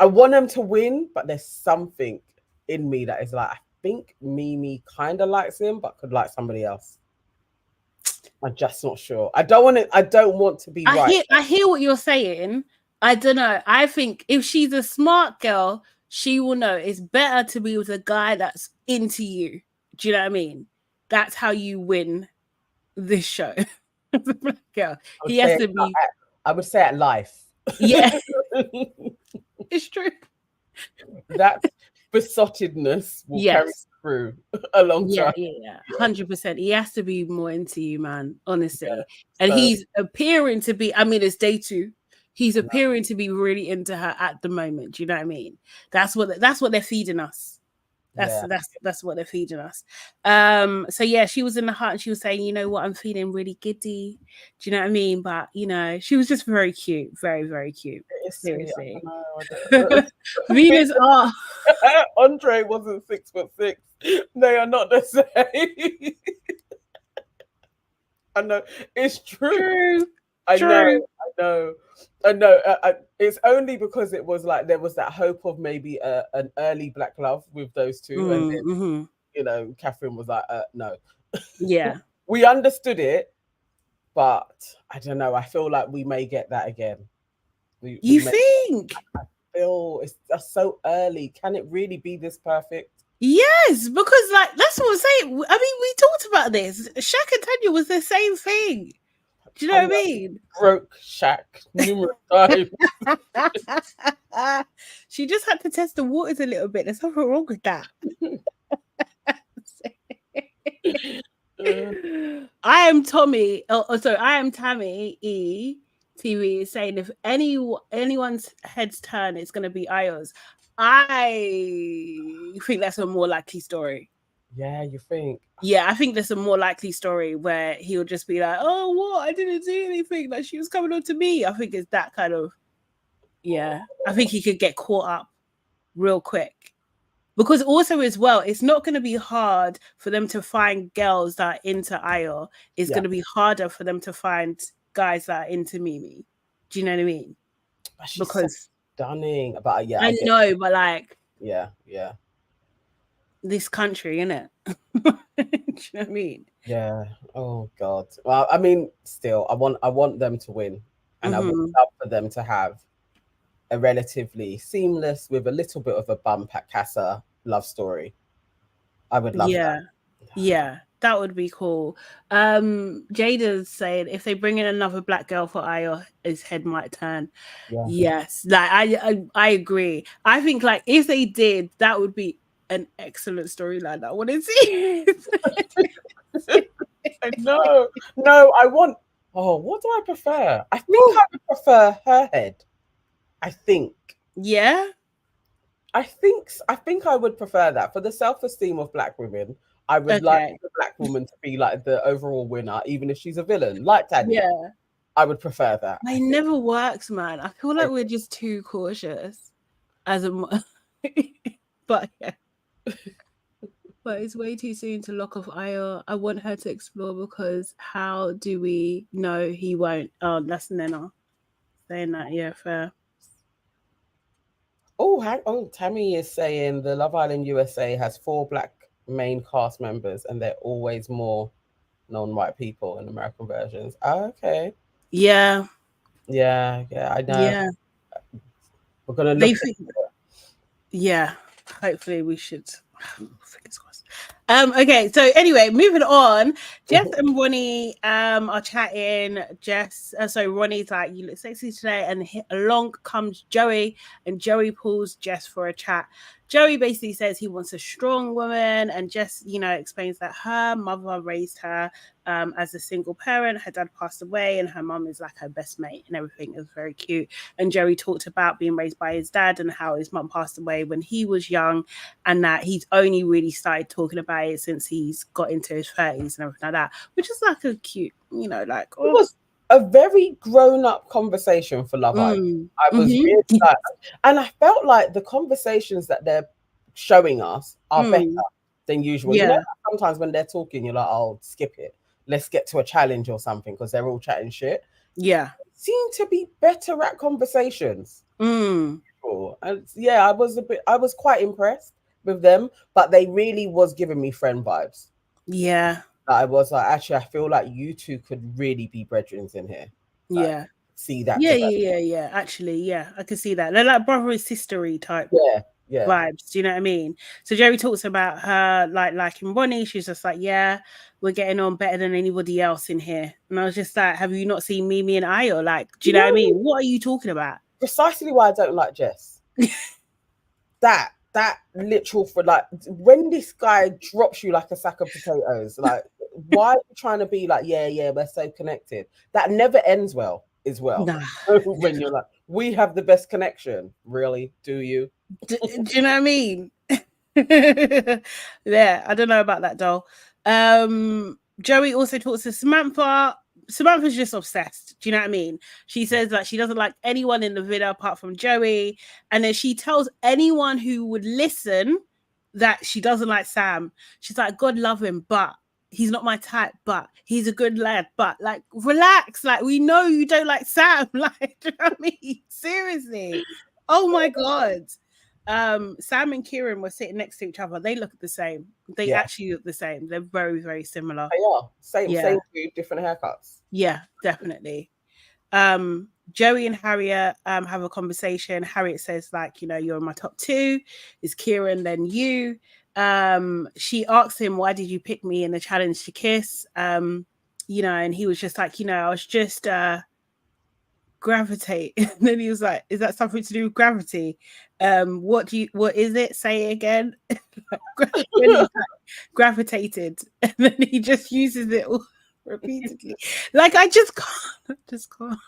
S2: I want them to win, but there's something in me that is like, I think Mimi kind of likes him, but could like somebody else. I'm just not sure. I don't want to be right.
S1: I hear what you're saying. I don't know. I think if she's a smart girl, she will know it's better to be with a guy that's into you. Do you know what I mean? That's how you win this show. Girl, he has to be.
S2: I would say at life.
S1: Yeah, it's true.
S2: That besottedness will carry through a long time.
S1: Yeah, 100%. He has to be more into you, man. Honestly, and he's appearing to be. I mean, it's day 2. He's appearing to be really into her at the moment. Do you know what I mean? That's what they're feeding us. That's what they're feeding us. So yeah, she was in the hut and she was saying, you know what, I'm feeling really giddy. Do you know what I mean? But you know, she was just very cute, very, very cute. Seriously. Venus
S2: Andre wasn't 6'6". They are not the same. I know it's true. I know. It's only because it was like there was that hope of maybe an early black love with those two, and then, you know, Catherine was like, no.
S1: Yeah,
S2: we understood it, but I don't know. I feel like we may get that again.
S1: You think?
S2: I feel it's just so early. Can it really be this perfect?
S1: Yes, because like that's what I'm saying. I mean, we talked about this. Shaq and Tanya was the same thing. Do you know what I mean?
S2: Broke Shaq numerous times.
S1: She just had to test the waters a little bit. There's nothing wrong with that. I am Tommy. I am Tammy E. TV is saying if anyone's heads turn, it's going to be Ayo's. I think that's a more likely story.
S2: Yeah, you think?
S1: Yeah, I think there's a more likely story where he'll just be like, oh, what? I didn't do anything. Like, she was coming on to me. I think it's that kind of, yeah. I think he could get caught up real quick. Because also as well, it's not going to be hard for them to find girls that are into Ayo. It's going to be harder for them to find guys that are into Mimi. Do you know what I mean?
S2: Because so stunning. But yeah,
S1: I know, but like,
S2: yeah.
S1: This country, innit? Do you know what I mean?
S2: Yeah. Oh God. Well, I mean, still, I want them to win, and I would love for them to have a relatively seamless, with a little bit of a bump at Casa love story. I would love that.
S1: Yeah, that would be cool. Jada's saying if they bring in another black girl for Ayo, his head might turn. Yeah. Yes, like I agree. I think like if they did, that would be an excellent storyline. I want to see.
S2: No, I want. Oh, what do I prefer? I think I would prefer her head. I think.
S1: Yeah.
S2: I think I would prefer that for the self-esteem of black women. I would like the black woman to be like the overall winner, even if she's a villain, like Tanya.
S1: Yeah.
S2: I would prefer that.
S1: It never works, man. I feel like we're just too cautious as a. But yeah. But it's way too soon to lock off Ayo. I want her to explore because how do we know he won't? Oh, that's Nena saying that. Yeah, fair.
S2: Oh, Tammy is saying the Love Island USA has 4 black main cast members, and they're always more non-white people in American versions. Oh, okay.
S1: Yeah.
S2: Yeah, I know.
S1: Yeah.
S2: We're gonna look.
S1: Yeah. hopefully we should. Fingers crossed. Okay, so anyway, moving on. Jess and Ronnie are chatting. So Ronnie's like, "You look sexy today," and along comes Joey, and Joey pulls Jess for a chat. Joey basically says he wants a strong woman, and Jess, explains that her mother raised her as a single parent. Her dad passed away, and her mum is like her best mate, and everything is very cute. And Joey talked about being raised by his dad and how his mum passed away when he was young, and that he's only really started talking about it since he's got into his 30s and everything like that, which is like a cute, like,
S2: It was a very grown-up conversation for Love Island. I was really like, and I felt like the conversations that they're showing us are better than usual.
S1: Yeah.
S2: Sometimes when they're talking, you're like, "I'll skip it. Let's get to a challenge or something," because they're all chatting shit.
S1: Yeah.
S2: Seem to be better at conversations. And yeah, I was quite impressed with them, but they really was giving me friend vibes.
S1: Yeah.
S2: I was like, actually, I feel like you two could really be brethren in here. Like,
S1: yeah.
S2: See that.
S1: Yeah. Actually, yeah, I can see that. They're like brother and sistery type vibes. Do you know what I mean? So Jerry talks about her liking Ronnie. She's just like, yeah, we're getting on better than anybody else in here. And I was just like, have you not seen Mimi and Ayo? Like, do you know what I mean? What are you talking about?
S2: Precisely why I don't like Jess. that literal for like when this guy drops you like a sack of potatoes, like why are you trying to be like, yeah, we're so connected? That never ends well as well.
S1: Nah.
S2: When you're like, we have the best connection. Really? Do you?
S1: Do you know what I mean? Yeah, I don't know about that, doll. Joey also talks to Samantha. Samantha's just obsessed. Do you know what I mean? She says that she doesn't like anyone in the villa apart from Joey. And then she tells anyone who would listen that she doesn't like Sam. She's like, God love him, but he's not my type, but he's a good lad. But like, relax. Like, we know you don't like Sam. Like, do you know what I mean? Seriously. Oh my God. Sam and Kieran were sitting next to each other. They look the same. They actually look the same. They're very, very similar.
S2: They are. Same food, different haircuts.
S1: Yeah, definitely. Joey and Harriet have a conversation. Harriet says, like, you're in my top two. Is Kieran, then you. She asks him, why did you pick me in the challenge to kiss? And he was just like, I was just gravitate. And then he was like, is that something to do with gravity? What is it? Say it again. Like, gravitated. And then he just uses it all repeatedly. Like, I just can't.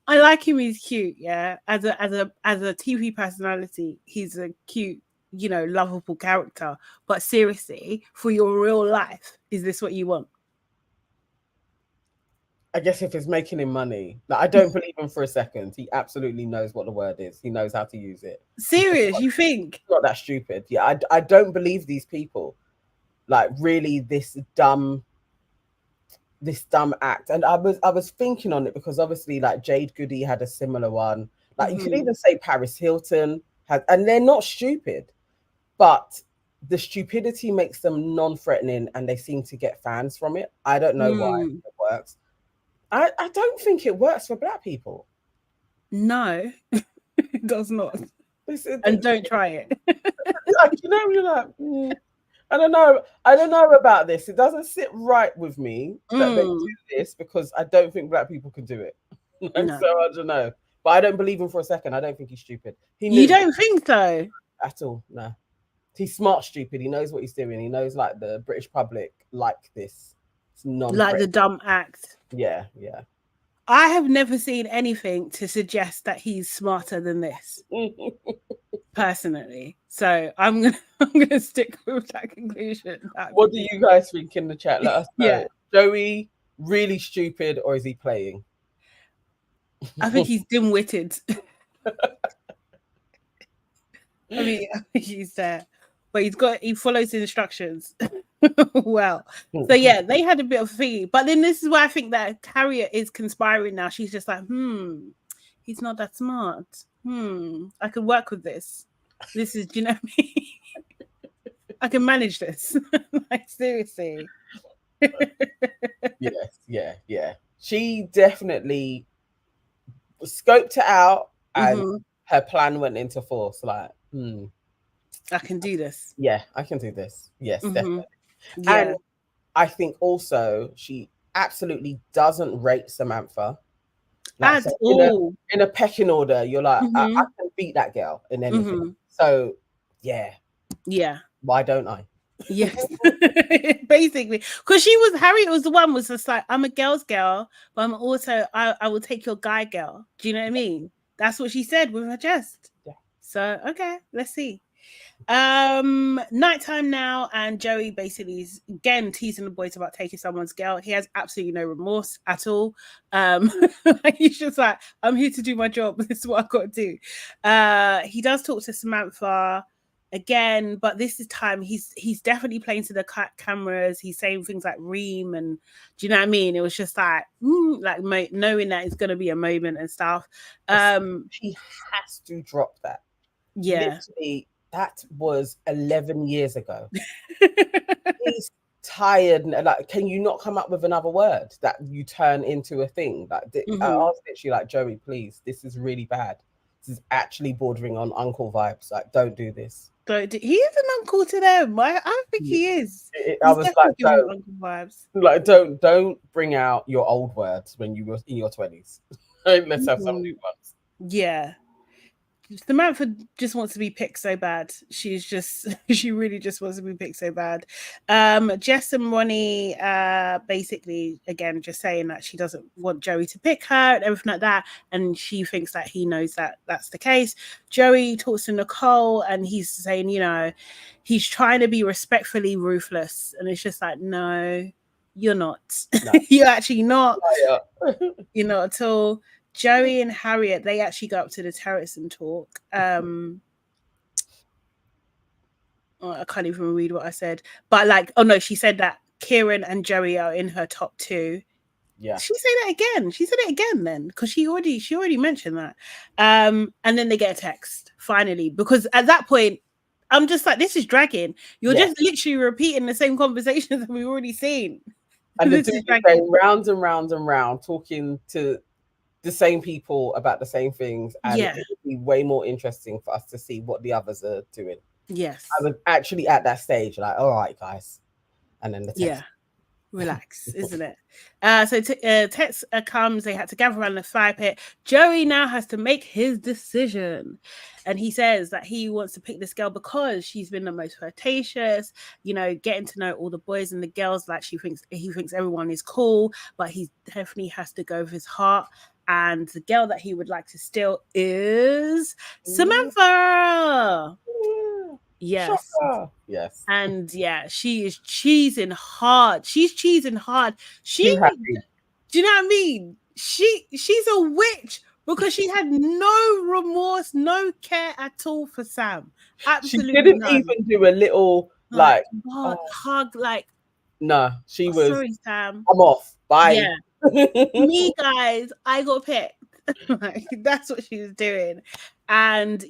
S1: I like him. He's cute. Yeah. As a TV personality, he's a cute, lovable character. But seriously, for your real life, is this what you want?
S2: I guess if it's making him money, like, I don't believe him for a second. He absolutely knows what the word is. He knows how to use it.
S1: Serious? You think?
S2: Not that stupid. Yeah, I don't believe these people. Like, really, this dumb act. And I was thinking on it because obviously, like, Jade Goody had a similar one. Like, you could even say Paris Hilton has, and they're not stupid, but the stupidity makes them non-threatening, and they seem to get fans from it. I don't know why it works. I don't think it works for Black people.
S1: No, it does not. And don't try it.
S2: Like, you're like, I don't know about this. It doesn't sit right with me that they do this, because I don't think Black people can do it. And so I don't know. But I don't believe him for a second. I don't think he's stupid.
S1: You don't think so?
S2: At all, no. He's smart stupid. He knows what he's doing. He knows, like, the British public like this.
S1: Like the dumb act.
S2: Yeah.
S1: I have never seen anything to suggest that he's smarter than this, personally. So I'm gonna stick with that conclusion.
S2: What do you guys think in the chat? Let us know. Yeah. Joey really stupid, or is he playing?
S1: I think he's dim-witted. I think he's there, but he follows the instructions. Well, so yeah, they had a bit of a thingy, but then this is why I think that Harriet is conspiring now. She's just like, he's not that smart. I can work with this. This is, do you know what I mean? I can manage this. Like, seriously.
S2: Yes, yeah. She definitely scoped it out, and her plan went into force. Like,
S1: I can do this.
S2: Yeah, I can do this. Yes, definitely.
S1: Yeah.
S2: And I think also she absolutely doesn't rate Samantha. Like,
S1: At
S2: so
S1: all.
S2: in a pecking order, you're like, I can beat that girl in anything. So yeah, why don't I?
S1: Yes. Basically, because Harriet was the one was just like, I'm a girl's girl, but I'm also I will take your guy girl. Do you know what I mean? That's what she said with her chest.
S2: Yeah.
S1: So okay, let's see. Nighttime now, and Joey basically is again teasing the boys about taking someone's girl. He has absolutely no remorse at all. He's just like, I'm here to do my job. This is what I've got to do. He does talk to Samantha again, but this is time he's definitely playing to the cameras. He's saying things like ream, and do you know what I mean? It was just like knowing that it's going to be a moment and stuff.
S2: She has to drop that.
S1: Yeah.
S2: Literally, that was 11 years ago. He's tired. Like, can you not come up with another word that you turn into a thing? Like, I was literally like, Joey, please, this is really bad. This is actually bordering on uncle vibes. Like, don't do this.
S1: He is an uncle to them. I think he is.
S2: I was like,
S1: uncle vibes.
S2: Like, don't bring out your old words when you were in your 20s. Let's have some new ones.
S1: Yeah. Samantha just wants to be picked so bad. She really just wants to be picked so bad. Jess and Ronnie basically again just saying that she doesn't want Joey to pick her and everything like that, and she thinks that he knows that that's the case. Joey talks to Nicole and he's saying, you know, he's trying to be respectfully ruthless, and it's just like, no, you're not. No. You're actually not. You're not at all. Joey and Harriet, they actually go up to the terrace and talk. I can't even read what I said. But like, oh no, she said that Kieran and Joey are in her top 2. Yeah. She say that again. She said it again then, because she already mentioned that. And then they get a text, finally. Because at that point, I'm just like, this is dragging. You're just literally repeating the same conversations that we've already seen.
S2: And the dude is going round and round and round, talking to the same people about the same things, and it would be way more interesting for us to see what the others are doing.
S1: Yes,
S2: I was actually at that stage, like, all right, guys, and then the text.
S1: Relax, isn't it? So Tex comes. They had to gather around the fire pit. Joey now has to make his decision, and he says that he wants to pick this girl because she's been the most flirtatious. You know, getting to know all the boys and the girls. Like he thinks everyone is cool, but he definitely has to go with his heart. And the girl that he would like to steal is Samantha. Yes.
S2: Yes.
S1: And she is cheesing hard. She's cheesing hard. Do you know what I mean? She's a witch because she had no remorse, no care at all for Sam. Absolutely.
S2: She didn't even do a little
S1: hug. Like,
S2: no, she was.
S1: Sorry, Sam.
S2: I'm off. Bye.
S1: Yeah. Me, guys, I got picked. Like, that's what she was doing. And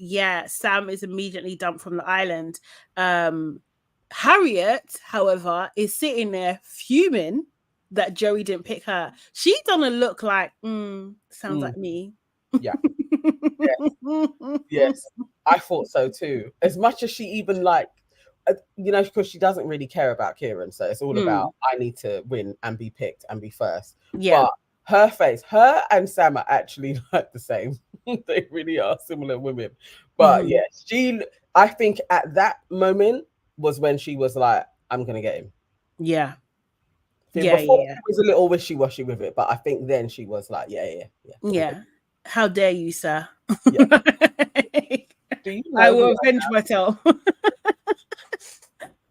S1: Sam is immediately dumped from the island. Harriet, however, is sitting there fuming that Joey didn't pick her. She done a look like, sounds like me.
S2: Yeah. Yes. I thought so too. As much as she even like, you know, because she doesn't really care about Kieran, so it's all about I need to win and be picked and be first. Yeah. But her face, her and Sam are actually like the same. They really are similar women. But I think at that moment was when she was like, I'm gonna get him. Yeah. Before she was a little wishy-washy with it, but I think then she was like, yeah.
S1: How dare you, sir? Yeah. I will avenge myself.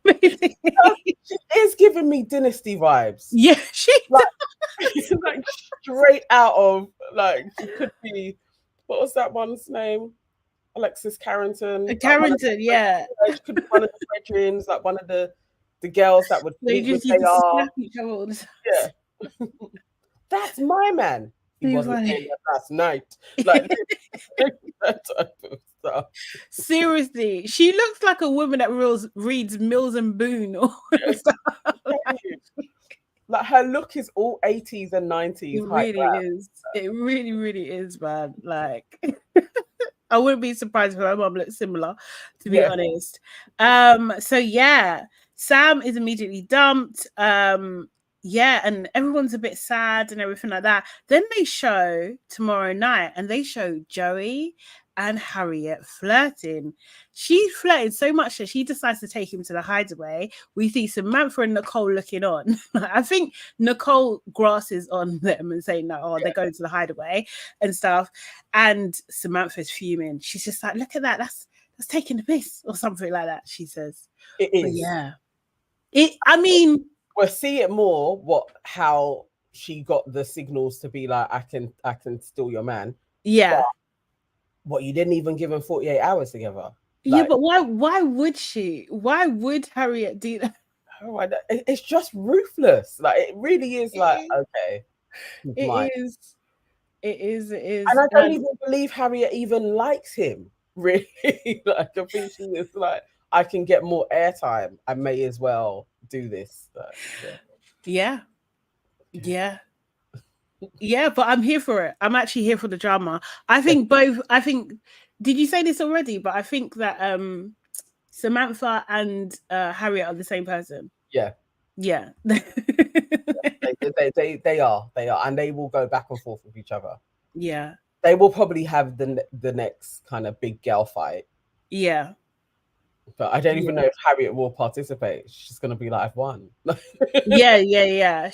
S2: She is giving me Dynasty vibes.
S1: Yeah, she
S2: like straight out of, like, she could be, what was that one's name? Alexis Carrington.
S1: Carrington,
S2: she could be one of the veterans, like one of the girls that would
S1: they just used to slap each other.
S2: Yeah. That's my man. He wasn't in last night. Like that type of stuff.
S1: Seriously, she looks like a woman that reads Mills and Boone or stuff.
S2: Like her look is all 80s and 90s.
S1: It really is. It really, really is, man. Like, I wouldn't be surprised if my mum looks similar, to be
S2: Yeah.
S1: honest. So yeah, Sam is immediately dumped. Yeah, and everyone's a bit sad and everything like that. Then they show tomorrow night, and they show Joey and Harriet flirting. She flirted so much that she decides to take him to the hideaway. We see Samantha and Nicole looking on. I think Nicole grasses on them and saying, no, oh, they're going to the hideaway and stuff. And Samantha's fuming. She's just like, look at that. That's taking the piss or something like that, she says.
S2: It is.
S1: But yeah. I mean,
S2: we'll see it more how she got the signals to be like, I can steal your man.
S1: Yeah.
S2: But what, you didn't even give him 48 hours together?
S1: Yeah, but why would she? Why would Harriet do that?
S2: Oh, it's just ruthless. Like, it really is. Like, okay,
S1: it is.
S2: And I don't even believe Harriet even likes him, really. Like, I think she is like, I can get more airtime, I may as well do this.
S1: Yeah, but I'm here for it. I'm actually here for the drama. I think did you say this already? But I think that Samantha and Harriet are the same person.
S2: Yeah. they are, and they will go back and forth with each other.
S1: Yeah,
S2: they will probably have the next kind of big girl fight.
S1: Yeah,
S2: but I don't even know if Harriet will participate. She's gonna be like, I've won.
S1: yeah.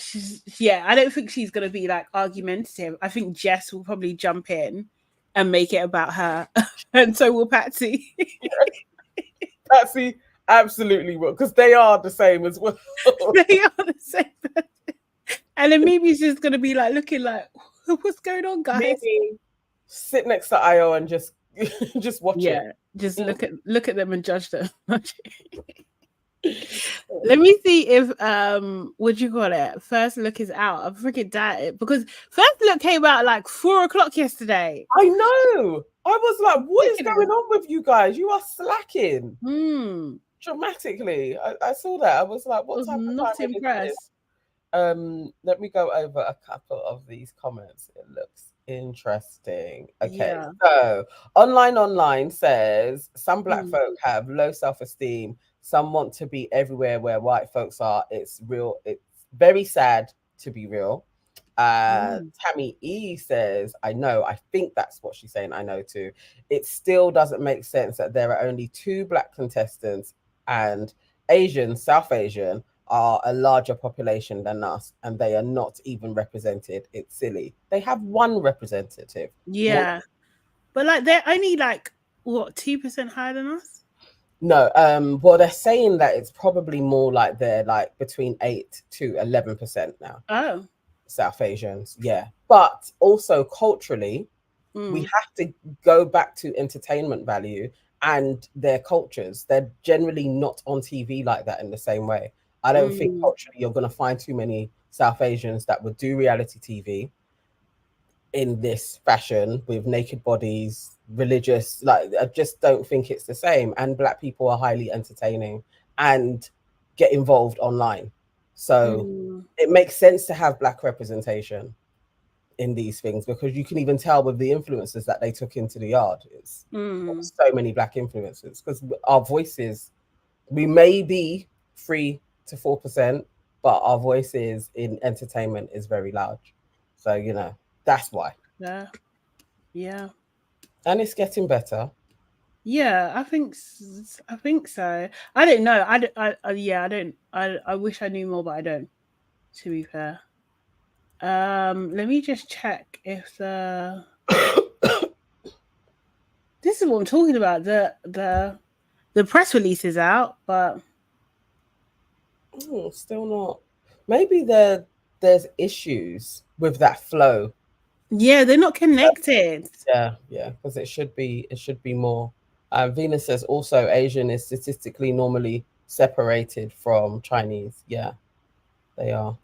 S1: I don't think she's gonna be like argumentative. I think Jess will probably jump in and make it about her, and so will Patsy.
S2: Patsy absolutely will, because they are the same as well.
S1: They are the same person. And then Mimi's just gonna be like looking like, what's going on, guys?
S2: Mimi, sit next to Io and just watch it.
S1: Just look at them and judge them. Let me see if what you call it? First Look is out. I'm freaking doubt because First Look came out like 4:00 yesterday.
S2: I know. I was like, what is going on with you guys? You are slacking dramatically. I saw that. I was like, what type of
S1: not impressed.
S2: Let me go over a couple of these comments. It looks interesting. Okay, so online says some black folk have low self-esteem. Some want to be everywhere where white folks are. It's real. It's very sad to be real. Tammy E says, I know. I think that's what she's saying. I know too. It still doesn't make sense that there are only 2 black contestants and South Asian are a larger population than us, and they are not even represented. It's silly. They have 1 representative.
S1: Yeah, but like they're only like what 2% higher than us.
S2: No, well, they're saying that it's probably more like they're like between 8 to 11% now.
S1: Oh,
S2: South Asians, yeah. But also culturally, we have to go back to entertainment value and their cultures. They're generally not on TV like that in the same way. I don't think culturally you're going to find too many South Asians that would do reality TV in this fashion with naked bodies, religious. Like, I just don't think it's the same. And black people are highly entertaining and get involved online. So it makes sense to have black representation in these things, because you can even tell with the influencers that they took into the yard. It's so many black influencers, because our voices, we may be 3 to 4%, but our voices in entertainment is very large. So, you know, that's why.
S1: Yeah.
S2: And it's getting better.
S1: Yeah, I think so. I don't know. I wish I knew more, but I don't, to be fair. Let me just check if this is what I'm talking about. The press release is out, but
S2: still not. Maybe there's issues with that flow.
S1: Yeah, they're not connected.
S2: Yeah, because it should be more. Venus says also Asian is statistically normally separated from Chinese. Yeah, they are.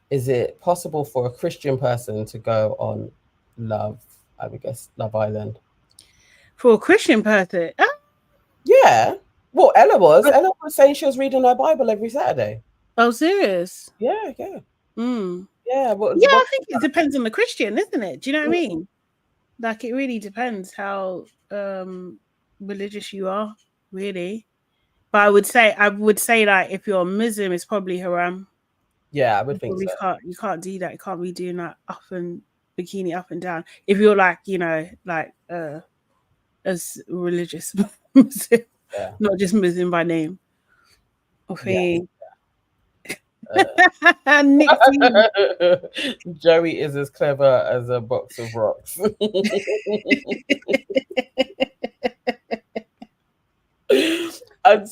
S2: Is it possible for a Christian person to go on Love Island?
S1: For a Christian person?
S2: Yeah. Well, Ella was saying she was reading her Bible every Saturday.
S1: Oh, serious?
S2: Yeah.
S1: Yeah,
S2: well,
S1: I think it depends on the Christian, isn't it? Do you know what I mean? Like it really depends how religious you are, really. But I would say like if you're a Muslim, it's probably haram.
S2: Yeah, I would think so.
S1: You can't do that. You can't be doing that up and bikini up and down. If you're like, like as religious Muslim,
S2: Yeah.
S1: not just Muslim by name. I
S2: Yeah.
S1: think Nixie.
S2: Joey is as clever as a box of rocks. and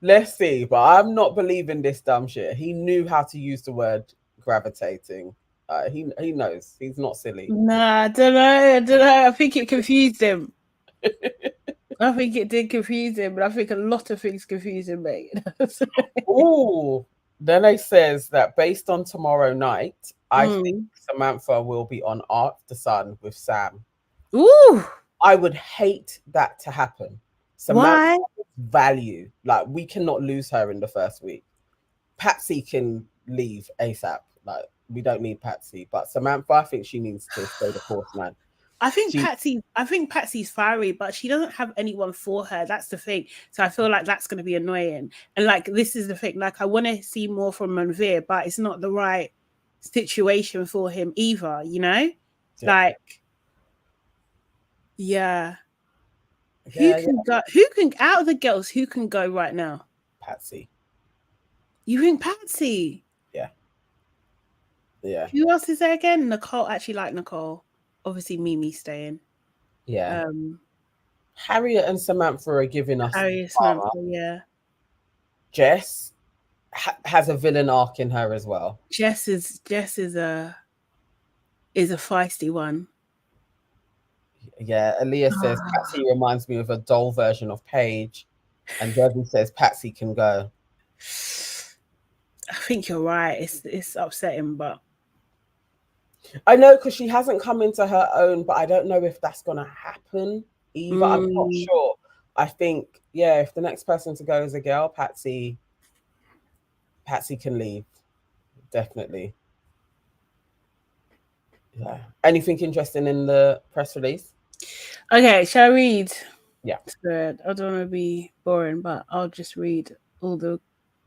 S2: let's see. But I'm not believing this dumb shit. He knew how to use the word gravitating. He knows. He's not silly.
S1: Nah, I don't know. I think it confused him. I think it did confuse him, but I think a lot of things confuse him, mate.
S2: Ooh. Then it says that based on tomorrow night, I think Samantha will be on After Sun with Sam.
S1: Ooh.
S2: I would hate that to happen.
S1: Why?
S2: Value. Like, we cannot lose her in the first week. Patsy can leave ASAP. Like, we don't need Patsy. But Samantha, I think she needs to stay the course, man.
S1: I think Patsy's fiery, but she doesn't have anyone for her. That's the thing. So I feel like that's going to be annoying. And like, this is the thing. Like, I want to see more from Manveer, but it's not the right situation for him either. Yeah. Like, yeah. Who can go? Who can out of the girls? Who can go right now?
S2: Patsy.
S1: You think Patsy?
S2: Yeah. Yeah.
S1: Who else is there again? Nicole. Actually, like Nicole. Obviously, Mimi staying.
S2: Yeah. Harriet and Samantha are giving us.
S1: Harriet, Samantha, yeah.
S2: Jess has a villain arc in her as well.
S1: Jess is a feisty one.
S2: Yeah, Aaliyah says Patsy reminds me of a doll version of Paige, and Debbie says Patsy can go.
S1: I think you're right. It's upsetting, but
S2: I know because she hasn't come into her own, but I don't know if that's gonna happen either. I'm not sure. I think, yeah, if the next person to go is a girl, Patsy can leave. Definitely. Yeah. Anything interesting in the press release?
S1: Okay, shall I read?
S2: Yeah.
S1: Good. I don't want to be boring, but I'll just read all the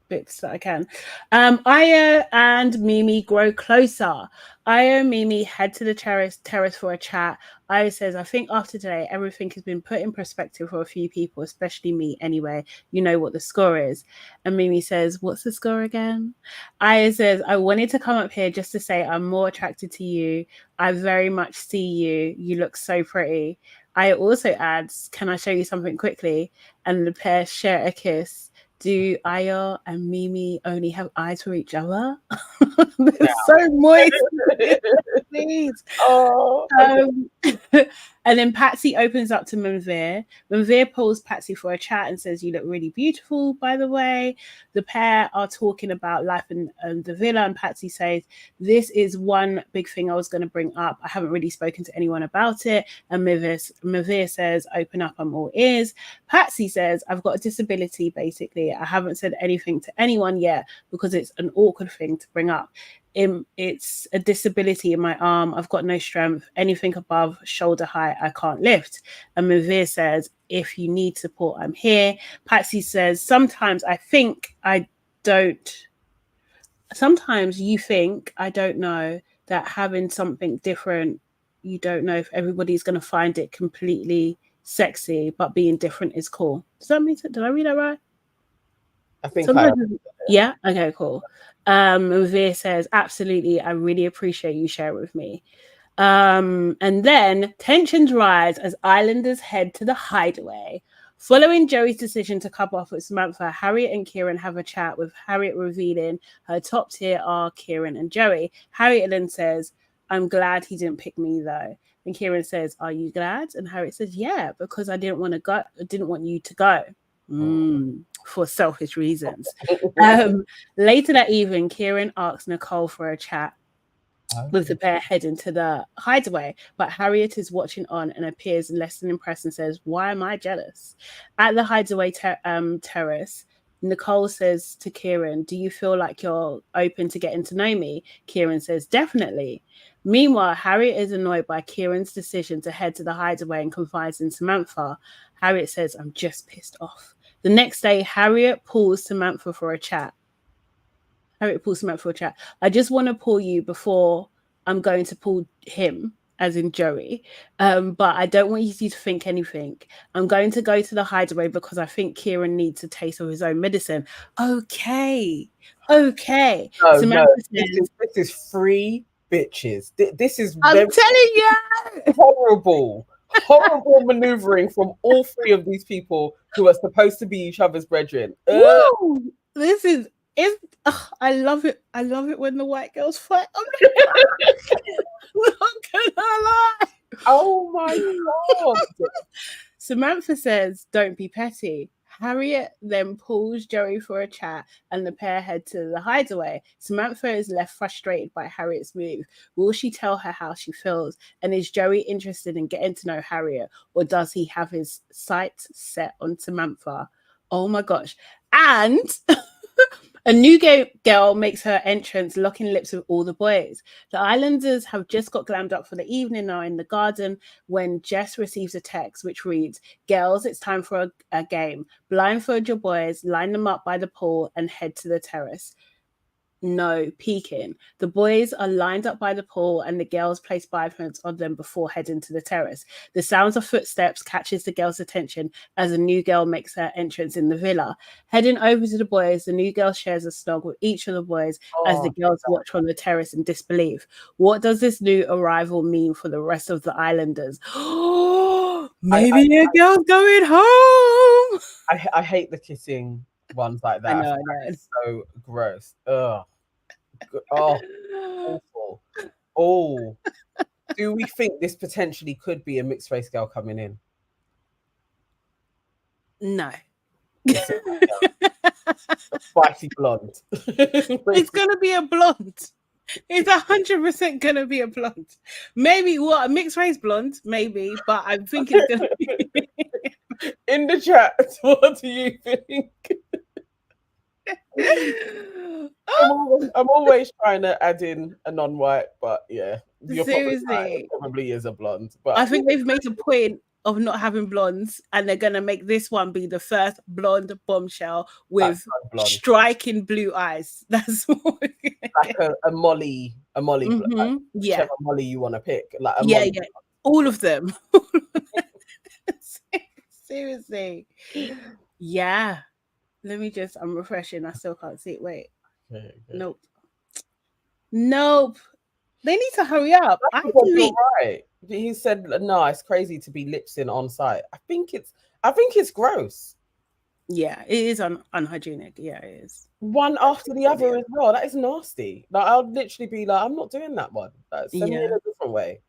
S1: bits that I can. Aya and Mimi grow closer. Aya and Mimi head to the terrace for a chat. Aya says, I think after today, everything has been put in perspective for a few people, especially me anyway. You know what the score is. And Mimi says, what's the score again? Aya says, I wanted to come up here just to say I'm more attracted to you. I very much see you. You look so pretty. Aya also adds, can I show you something quickly? And the pair share a kiss. Do Aya and Mimi only have eyes for each other? They're so moist. Please.
S2: Oh.
S1: And then Patsy opens up to Manveer. Manveer pulls Patsy for a chat and says, you look really beautiful, by the way. The pair are talking about life in the villa, and Patsy says, this is one big thing I was going to bring up. I haven't really spoken to anyone about it. And Manveer says, open up, I'm all ears. Patsy says, I've got a disability, basically. I haven't said anything to anyone yet because it's an awkward thing to bring up. It's a disability in my arm. I've got no strength. Anything above shoulder height, I can't lift. And Manveer says, if you need support, I'm here. Patsy says, sometimes you think I don't know that having something different, you don't know if everybody's going to find it completely sexy, but being different is cool. Does that mean, did I read that right?
S2: I think
S1: yeah. Okay, cool. Manveer says, absolutely, I really appreciate you sharing with me. And then tensions rise as Islanders head to the hideaway. Following Joey's decision to couple off with Samantha, Harriet and Kieran have a chat, with Harriet revealing her top tier are Kieran and Joey. Harriet then says, I'm glad he didn't pick me though. And Kieran says, are you glad? And Harriet says, yeah, because I didn't want you to go. For selfish reasons. Later that evening, Kieran asks Nicole for a chat, with the pair heading to the hideaway, but Harriet is watching on and appears less than impressed and says, why am I jealous? At the hideaway terrace, Nicole says to Kieran, do you feel like you're open to getting to know me? Kieran says, definitely. Meanwhile, Harriet is annoyed by Kieran's decision to head to the hideaway and confides in Samantha. Harriet says, I'm just pissed off. The next day, Harriet pulls Samantha for a chat. I just want to pull you before I'm going to pull him, as in Joey. But I don't want you to think anything. I'm going to go to the hideaway because I think Kieran needs a taste of his own medicine. Okay.
S2: No,
S1: Samantha
S2: says, this is free bitches. This is
S1: I'm telling you,
S2: horrible maneuvering from all three of these people who are supposed to be each other's brethren.
S1: Woo! This is I love it. I love it when the white girls fight. I'm not gonna lie.
S2: Oh my god.
S1: Samantha says, don't be petty. Harriet then pulls Joey for a chat and the pair head to the hideaway. Samantha is left frustrated by Harriet's move. Will she tell her how she feels? And is Joey interested in getting to know Harriet, or does he have his sights set on Samantha? Oh my gosh. And a new girl makes her entrance, locking lips with all the boys. The Islanders have just got glammed up for the evening now in the garden when Jess receives a text which reads, girls, it's time for a game. Blindfold your boys, line them up by the pool and head to the terrace. No peeking. The boys are lined up by the pool and the girls place blindfolds on them before heading to the terrace. The sounds of footsteps catches the girls' attention as a new girl makes her entrance in the villa. Heading over to the boys, the new girl shares a snog with each of the boys as the girls watch from the terrace in disbelief. What does this new arrival mean for the rest of the Islanders? Maybe a girl's going home.
S2: I hate the kissing ones like that.
S1: I know.
S2: It's so gross. Ugh. Oh, awful. Oh, do we think this potentially could be a mixed race girl coming in?
S1: No.
S2: A spicy blonde.
S1: It's gonna be a blonde. It's 100% gonna be a blonde. Maybe a mixed race blonde, maybe, but I think it's gonna be
S2: in the chat. What do you think? I'm always trying to add in a non-white, but yeah,
S1: seriously,
S2: right. It probably is a blonde. But
S1: I think they've made a point of not having blondes, and they're gonna make this one be the first blonde bombshell with striking blue eyes. That's what
S2: like a Molly,
S1: mm-hmm.
S2: Like, whichever Molly you want to pick, like a
S1: Molly. All of them. Seriously, yeah. Let me I'm refreshing. I still can't see it. Wait. Okay. Nope. They need to hurry up.
S2: You're right. He said, no, it's crazy to be lip-sync on site. I think it's gross.
S1: Yeah, it is unhygienic. Yeah, it is.
S2: One after the other as well. That is nasty. Like, I'll literally be like, I'm not doing that one. Like, send me in a different way.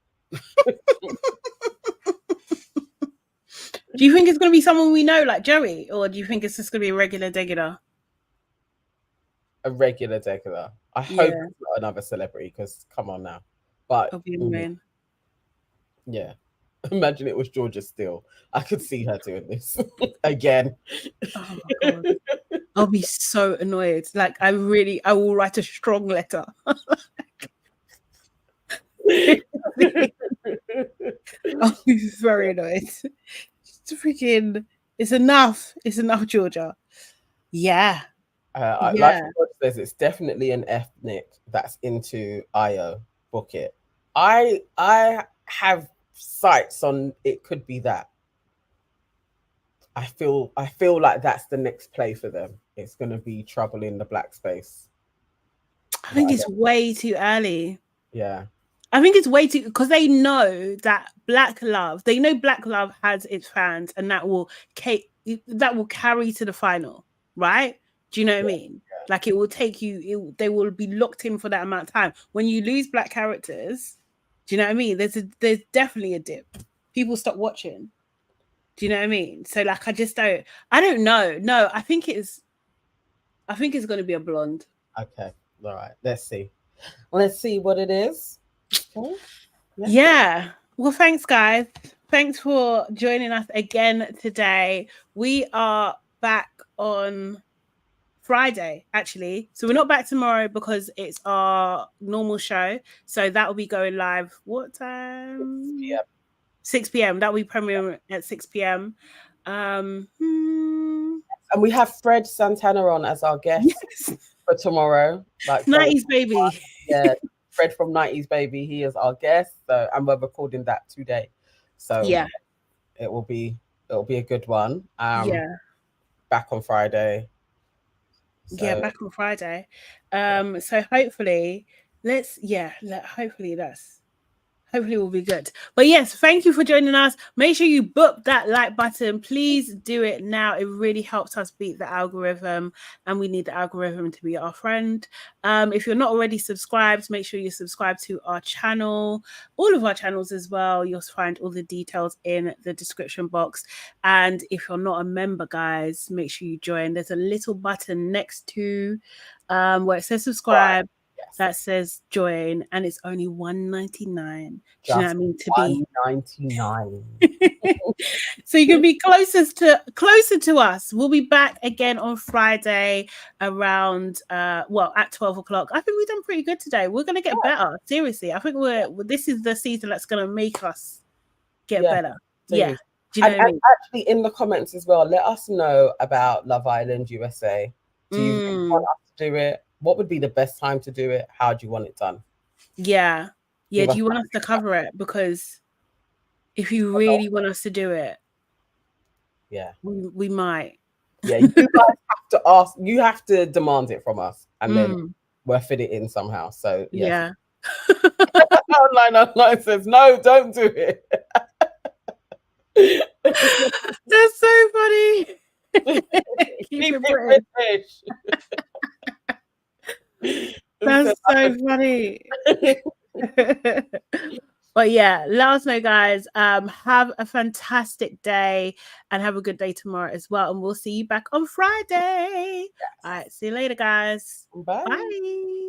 S1: Do you think it's going to be someone we know like Joey, or do you think it's just going to be a regular degular?
S2: A regular degular. I hope it's not another celebrity, because come on now. But yeah, imagine it was Georgia Steele. I could see her doing this again.
S1: Oh my god, I'll be so annoyed. Like I will write a strong letter. I'll be very annoyed. It's enough. It's enough, Georgia. Yeah.
S2: Like God says, it's definitely an ethnic that's into IO. Book it. I have sights on it. Could be that. I feel like that's the next play for them. It's going to be Trouble in the Black Space.
S1: I think it's way too early.
S2: Yeah.
S1: I think it's way too, because they know that Black Love has its fans, and that will carry to the final, right? Do you know what I mean? Yeah. Like it will take you. They will be locked in for that amount of time. When you lose Black characters, do you know what I mean? There's definitely a dip. People stop watching. Do you know what I mean? So like, I don't know. No, I think it's going to be a blonde.
S2: Okay, all right. Let's see what it is. Okay.
S1: Yeah. Well, thanks, guys. Thanks for joining us again today. We are back on Friday, actually. So we're not back tomorrow because it's our normal show. So that will be going live. What time? 6 p.m. That will be premiering at 6 p.m.
S2: And we have Fred Santana on as our guest for tomorrow. Like
S1: 90s baby.
S2: Yeah, Fred from 90s baby. He is our guest. So, and we're recording that today. So
S1: yeah,
S2: it'll be a good one.
S1: Yeah.
S2: Back on Friday.
S1: Yeah, back on Friday. So hopefully hopefully we'll be good. But yes, thank you for joining us. Make sure you book that like button. Please do it now. It really helps us beat the algorithm, and we need the algorithm to be our friend. If you're not already subscribed, make sure you subscribe to our channel, all of our channels as well. You'll find all the details in the description box. And if you're not a member, guys, make sure you join. There's a little button next to where it says subscribe.
S2: Yes.
S1: That says join, and it's only $1.99. Do you know what I mean? To be
S2: $1.99.
S1: So you can be closer to us. We'll be back again on Friday around at 12 o'clock. I think we've done pretty good today. We're gonna get better. Seriously, I think this is the season that's gonna make us get better.
S2: Seriously.
S1: Yeah. Do you know what I mean?
S2: Actually, in the comments as well, let us know about Love Island USA. Do you really want us to do it? What would be the best time to do it? How do you want it done?
S1: Yeah. Do you want us to cover it? Because if you really want us to do it, we might.
S2: Yeah, you guys have to ask. You have to demand it from us, and then we'll fit it in somehow. So
S1: yeah.
S2: Online says no, don't do it.
S1: That's so funny. Keep it British. That's so funny. But yeah, let us know, guys. Have a fantastic day and have a good day tomorrow as well. And we'll see you back on Friday. Yes. All right. See you later, guys.
S2: Bye.
S1: Bye.